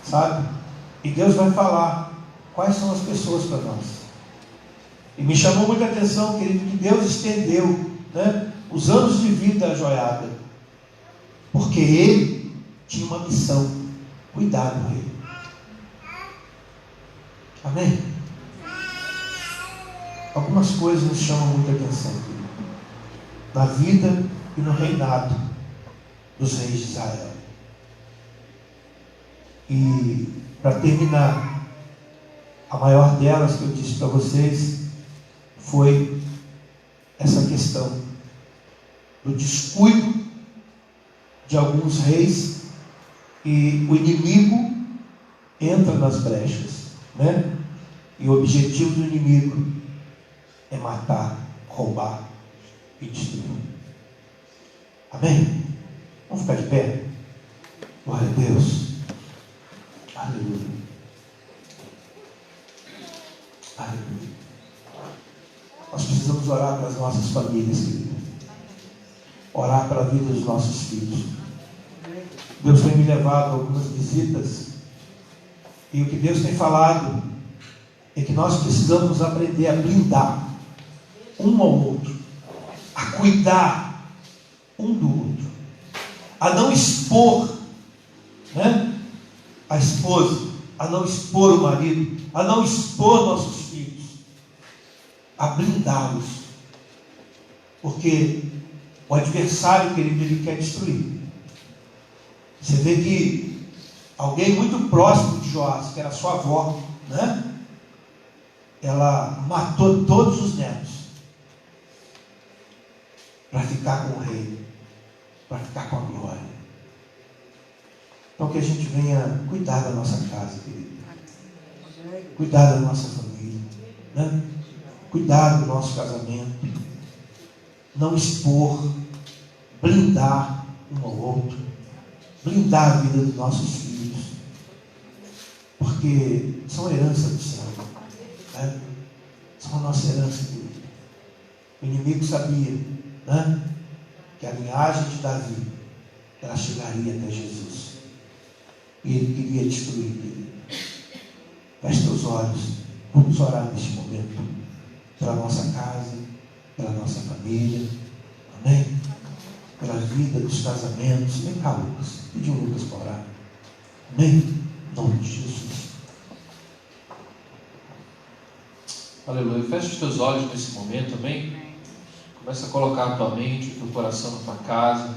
sabe? E Deus vai falar quais são as pessoas para nós. E me chamou muita atenção, querido, que Deus estendeu, né, os anos de vida da Joiada, porque ele tinha uma missão: cuidar do rei. Amém? Algumas coisas nos chamam muita atenção, querido, na vida e no reinado dos reis de Israel. E para terminar, a maior delas que eu disse para vocês foi essa questão do descuido de alguns reis, e o inimigo entra nas brechas, né? E o objetivo do inimigo é matar, roubar e destruir. Amém? Vamos ficar de pé? Glória a Deus. Aleluia. Aleluia. Nós precisamos orar pelas nossas famílias, querido. Orar pela vida dos nossos filhos. Deus tem me levado a algumas visitas, e o que Deus tem falado é que nós precisamos aprender a blindar um ao outro, a cuidar um do outro, a não expor, né, a esposa, a não expor o marido, a não expor nossos filhos, a blindá-los, porque o adversário, querido, ele quer destruir. Você vê que alguém muito próximo de Joás, que era sua avó, né, ela matou todos os netos para ficar com o rei, para ficar com a glória. Então que a gente venha cuidar da nossa casa, querido, cuidar da nossa família, né? Cuidar do nosso casamento, não expor, blindar um ao outro, blindar a vida dos nossos filhos, porque são herança do céu, né? São a nossa herança, querido. O inimigo sabia, né, que a linhagem de Davi, ela chegaria até Jesus, e ele queria destruir, querido. Feche teus olhos, vamos orar neste momento pela nossa casa, pela nossa família, amém? Pela vida dos casamentos. Vem cá, Lucas, pediu o Lucas para orar, amém? Em nome de Jesus. Aleluia. Feche os teus olhos nesse momento, amém? Começa a colocar a tua mente, o teu coração na tua casa,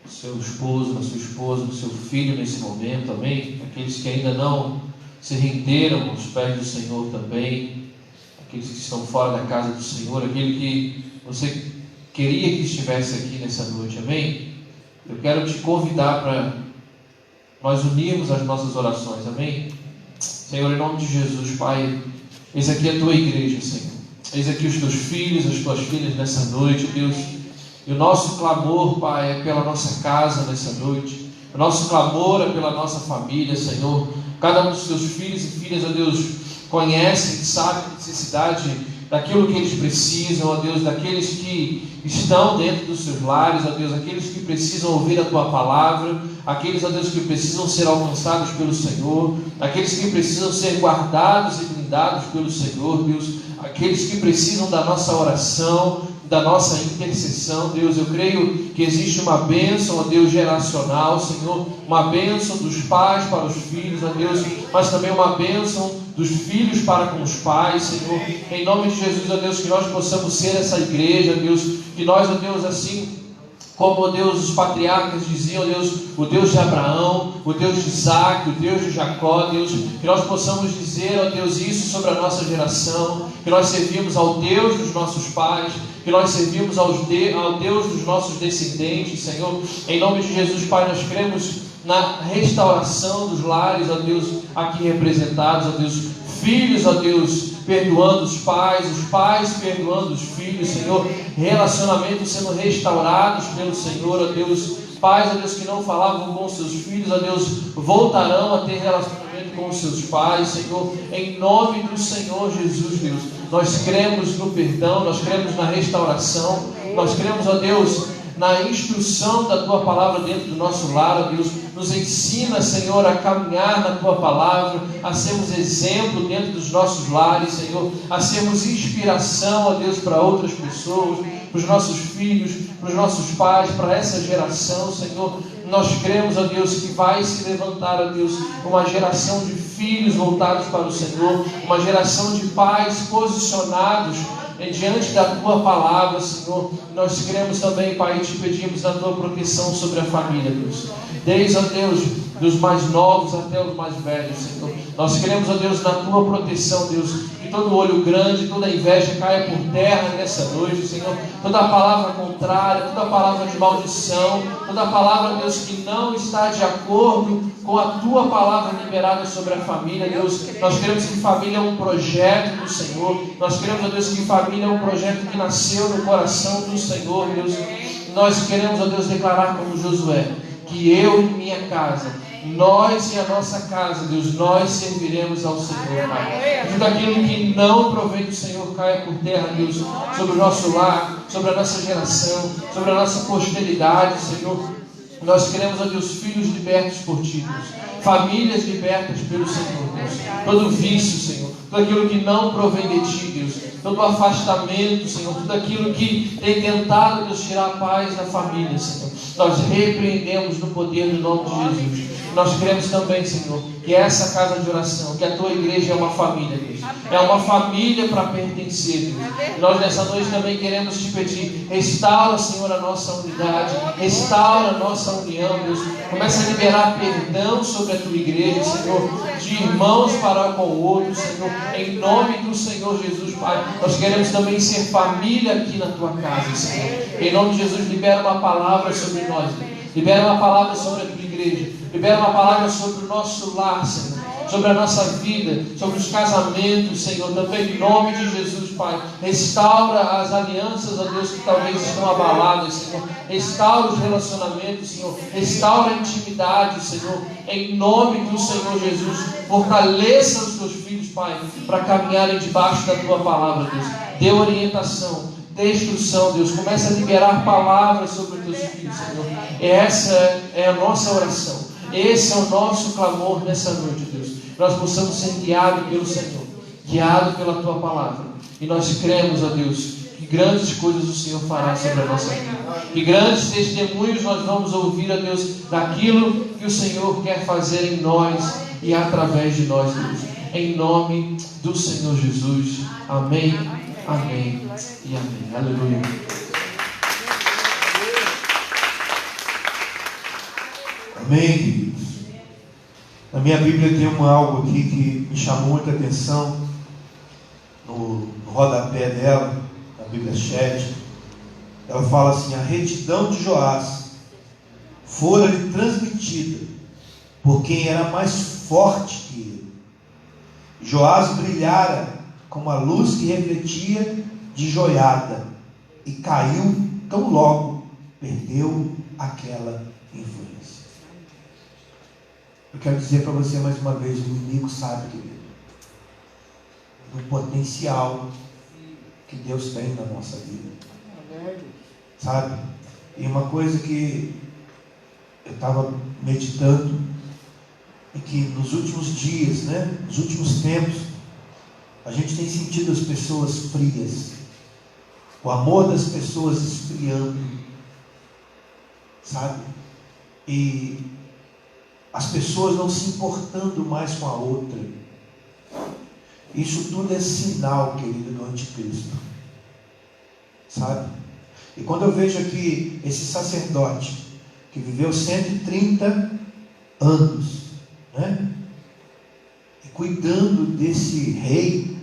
no seu esposo, na sua esposa, no seu filho nesse momento, amém? Aqueles que ainda não se renderam aos pés do Senhor também, aqueles que estão fora da casa do Senhor, aquele que você queria que estivesse aqui nessa noite, amém? Eu quero te convidar para nós unirmos as nossas orações, amém? Senhor, em nome de Jesus, Pai, eis aqui a tua igreja, Senhor. Eis aqui os teus filhos, as tuas filhas nessa noite, Deus. E o nosso clamor, Pai, é pela nossa casa nessa noite. O nosso clamor é pela nossa família, Senhor. Cada um dos teus filhos e filhas, ó Deus, conhecem e sabem a necessidade daquilo que eles precisam, ó Deus, daqueles que estão dentro dos seus lares, ó Deus, aqueles que precisam ouvir a Tua palavra, aqueles, ó Deus, que precisam ser alcançados pelo Senhor, aqueles que precisam ser guardados e blindados pelo Senhor, Deus, aqueles que precisam da nossa oração, da nossa intercessão, Deus. Eu creio que existe uma bênção, ó Deus, geracional, Senhor, uma bênção dos pais para os filhos, ó Deus, mas também uma bênção dos filhos para com os pais, Senhor. Em nome de Jesus, ó Deus, que nós possamos ser essa igreja, Deus, que nós, ó Deus, assim como, ó Deus, os patriarcas diziam, ó Deus, o Deus de Abraão, o Deus de Isaac, o Deus de Jacó, Deus, que nós possamos dizer, ó Deus, isso sobre a nossa geração, que nós servimos ao Deus dos nossos pais, que nós servimos ao Deus dos nossos descendentes, Senhor. Em nome de Jesus, Pai, nós cremos na restauração dos lares, ó Deus, aqui representados, ó Deus, filhos, ó Deus, perdoando os pais perdoando os filhos, Senhor, relacionamentos sendo restaurados pelo Senhor, ó Deus, pais, ó Deus, que não falavam com seus filhos, ó Deus, voltarão a ter relacionamento com os seus pais, Senhor, em nome do Senhor Jesus, Deus. Nós cremos no perdão, nós cremos na restauração, nós cremos, ó Deus, na instrução da Tua palavra dentro do nosso lar, ó Deus. Nos ensina, Senhor, a caminhar na Tua palavra, a sermos exemplo dentro dos nossos lares, Senhor, a sermos inspiração, ó Deus, para outras pessoas, para os nossos filhos, para os nossos pais, para essa geração, Senhor. Nós cremos, ó Deus, que vai se levantar, ó Deus, uma geração de filhos voltados para o Senhor, uma geração de pais posicionados diante da Tua palavra, Senhor. Nós cremos também, Pai, e te pedimos na Tua proteção sobre a família, Deus. Desde, ó Deus, dos mais novos até os mais velhos, Senhor. Nós queremos, ó Deus, na Tua proteção, Deus, que todo olho grande, toda inveja caia por terra nessa noite, Senhor. Toda palavra contrária, toda palavra de maldição, toda palavra, Deus, que não está de acordo com a Tua palavra liberada sobre a família, Deus. Nós queremos que família é um projeto do Senhor. Nós queremos, ó Deus, que família é um projeto que nasceu no coração do Senhor, Deus. Nós queremos, ó Deus, declarar como Josué, que eu e minha casa, nós e a nossa casa, Deus, nós serviremos ao Senhor, Pai. Tudo aquilo que não provém do Senhor caia por terra, Deus, sobre o nosso lar, sobre a nossa geração, sobre a nossa posteridade, Senhor. Nós queremos, ó Deus, filhos libertos por Ti, Deus. Famílias libertas pelo Senhor, Deus. Todo vício, Senhor, tudo aquilo que não provém de Ti, Deus, todo afastamento, Senhor, tudo aquilo que tem tentado, Deus, tirar a paz da família, Senhor, nós repreendemos no poder do nome de Jesus. Nós queremos também, Senhor, que essa casa de oração, que a Tua igreja é uma família, Deus, é uma família para pertencer, Deus. Nós nessa noite também queremos Te pedir, restaura, Senhor, a nossa unidade, restaura a nossa união, Deus. Começa a liberar perdão sobre a Tua igreja, Senhor, de irmãos para com o outro, Senhor, em nome do Senhor Jesus, Pai. Nós queremos também ser família aqui na Tua casa, Senhor. Em nome de Jesus, libera uma palavra sobre nós, Deus. Libera uma palavra sobre a Tua igreja, libera uma palavra sobre o nosso lar, Senhor, sobre a nossa vida, sobre os casamentos, Senhor, também em nome de Jesus, Pai. Restaura as alianças, ó Deus, que talvez estão abaladas, Senhor. Restaura os relacionamentos, Senhor. Restaura a intimidade, Senhor, em nome do Senhor Jesus. Fortaleça os Teus filhos, Pai, para caminharem debaixo da Tua palavra, Deus. Dê orientação, dê instrução, Deus. Começa a liberar palavras sobre os Teus filhos, Senhor. Essa é a nossa oração. Esse é o nosso clamor nessa noite, Deus. Nós possamos ser guiados pelo Senhor, guiados pela Tua palavra. E nós cremos, ó Deus, que grandes coisas o Senhor fará sobre a nossa vida. Que grandes testemunhos nós vamos ouvir, ó Deus, daquilo que o Senhor quer fazer em nós e através de nós, Deus. Em nome do Senhor Jesus. Amém, amém e amém. Aleluia. Amém, queridos. Na minha Bíblia tem algo aqui que me chamou muita atenção, no rodapé dela, na Bíblia Chat. Ela fala assim: a retidão de Joás fora-lhe transmitida por quem era mais forte que ele. Joás brilhara como a luz que refletia de joiada, e caiu tão logo perdeu aquela influência. Eu quero dizer para você mais uma vez, o inimigo sabe, querido, do potencial que Deus tem na nossa vida. Sabe? E uma coisa que eu estava meditando é que nos últimos dias, nos últimos tempos, a gente tem sentido as pessoas frias, o amor das pessoas esfriando, sabe? E as pessoas não se importando mais com a outra. Isso tudo é sinal, querido, do anticristo, sabe? E quando eu vejo aqui esse sacerdote que viveu 130 anos, e cuidando desse rei,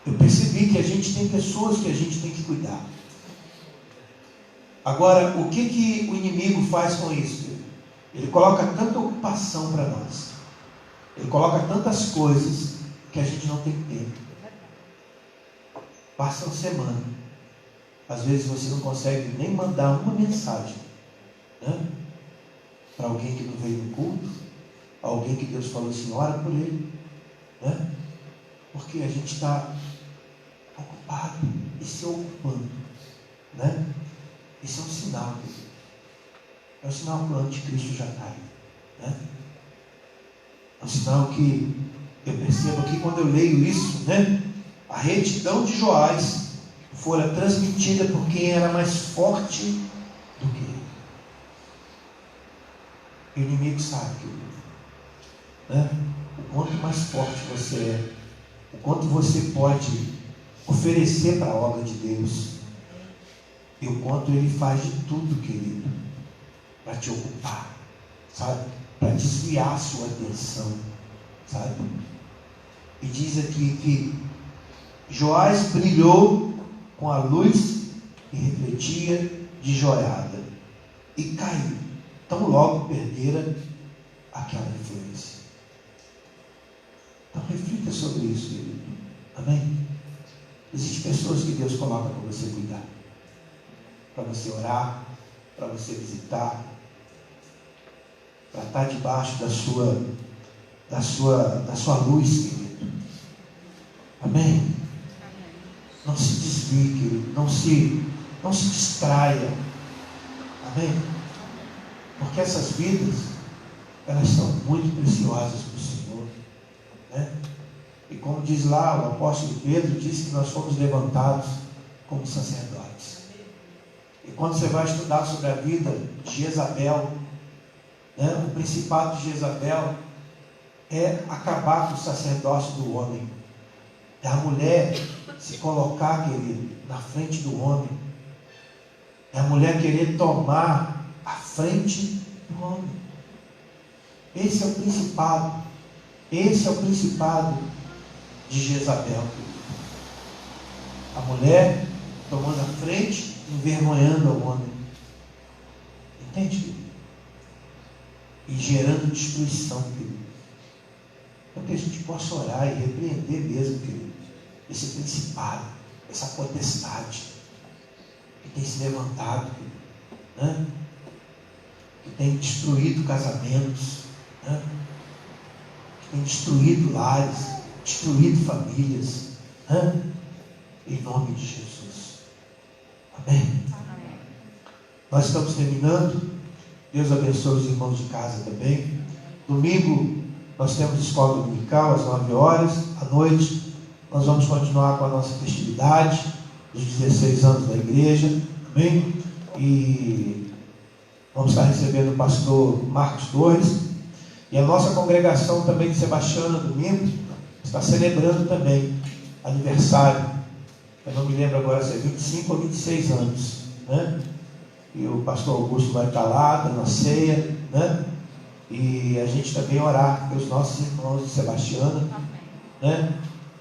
eu percebi que a gente tem pessoas que a gente tem que cuidar. Agora, o que o inimigo faz com isso? Ele coloca tanta ocupação para nós, ele coloca tantas coisas que a gente não tem tempo. Passa uma semana, às vezes você não consegue nem mandar uma mensagem, para alguém que não veio no culto, alguém que Deus falou assim, ora por ele, porque a gente está ocupado e se ocupando, Isso é um sinal, é um sinal que o anticristo já está aí, É um sinal que eu percebo aqui quando eu leio isso, a retidão de Joás fora transmitida por quem era mais forte do que ele. E o inimigo sabe, o quanto mais forte você é, o quanto você pode oferecer para a obra de Deus, e o quanto ele faz de tudo, querido, para te ocupar, sabe? Para desviar a sua atenção, sabe? E diz aqui que Joás brilhou com a luz que refletia de joiada, e caiu, tão logo perdera aquela influência. Então reflita sobre isso, querido. Amém? Existem pessoas que Deus coloca para você cuidar, para você orar, para você visitar, para estar debaixo da sua luz, querido. Amém? Não se desvie, querido. Não se distraia. Amém? Porque essas vidas, elas são muito preciosas para o Senhor, E como diz lá, o apóstolo Pedro disse que nós fomos levantados como sacerdotes. E quando você vai estudar sobre a vida de Jezabel, o principado de Jezabel é acabar com o sacerdócio do homem. É a mulher se colocar, querido, na frente do homem. É a mulher querer tomar a frente do homem. Esse é o principado. Esse é o principado de Jezabel. A mulher tomando a frente, envergonhando o homem. Entende, querido? E gerando destruição, querido. Então que a gente possa orar e repreender mesmo, querido, esse principado, essa potestade que tem se levantado, querido, que tem destruído casamentos, que tem destruído lares, destruído famílias, em nome de Jesus. Amém? Amém. Nós estamos terminando. Deus abençoe os irmãos de casa também. Domingo nós temos escola dominical às 9 horas. À noite nós vamos continuar com a nossa festividade dos 16 anos da igreja. Amém? E vamos estar recebendo o pastor Marcos Torres. E a nossa congregação também de Sebastiana, domingo, está celebrando também aniversário. Eu não me lembro agora se é 25 ou 26 anos, E o pastor Augusto vai estar lá, dando a ceia, E a gente também orar pelos nossos irmãos de Sebastiana,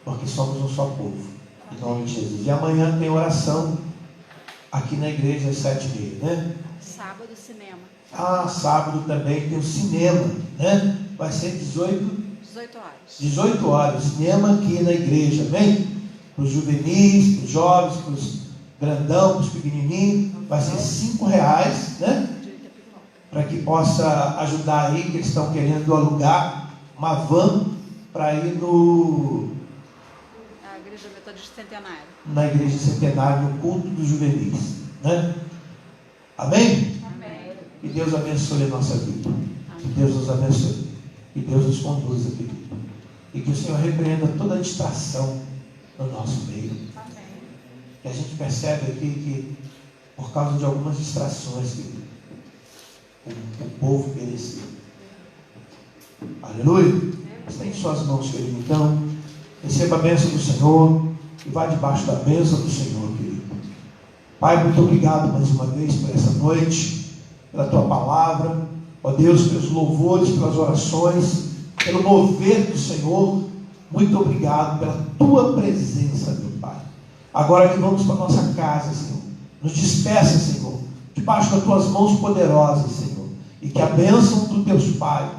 Porque somos um só povo, em nome de Jesus. E amanhã tem oração aqui na igreja às 7h30, Sábado, cinema. Sábado também tem o cinema, Vai ser 18 18 horas. 18 horas, cinema aqui na igreja, amém? Para os juvenis, para os jovens, para os grandão, para os pequenininhos, vai ser R$5, né? Para que possa ajudar aí, que eles estão querendo alugar uma van para ir A Igreja Metodista Centenário. na Igreja Centenário, no culto dos juvenis, né? Amém? Amém. Que Deus abençoe a nossa vida. Que Deus nos abençoe. Que Deus nos conduza, querido. E que o Senhor repreenda toda distração no nosso meio. Amém. Que a gente percebe aqui que, por causa de algumas distrações, querido, o povo pereceu. Aleluia. Estende suas mãos, querido. Então, receba a bênção do Senhor e vá debaixo da bênção do Senhor, querido. Pai, muito obrigado mais uma vez por essa noite, pela tua palavra, ó Deus, pelos louvores, pelas orações, pelo mover do Senhor. Muito obrigado pela tua presença, meu Pai. Agora que vamos para a nossa casa, Senhor, nos despeça, Senhor, debaixo das tuas mãos poderosas, Senhor, e que a bênção do Deus Pai,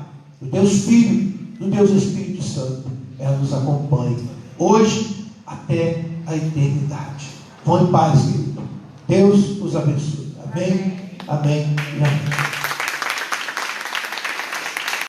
do Deus Filho, do Deus Espírito Santo, ela nos acompanhe, hoje até a eternidade. Vão em paz, querido. Deus os abençoe. Amém, amém e amém.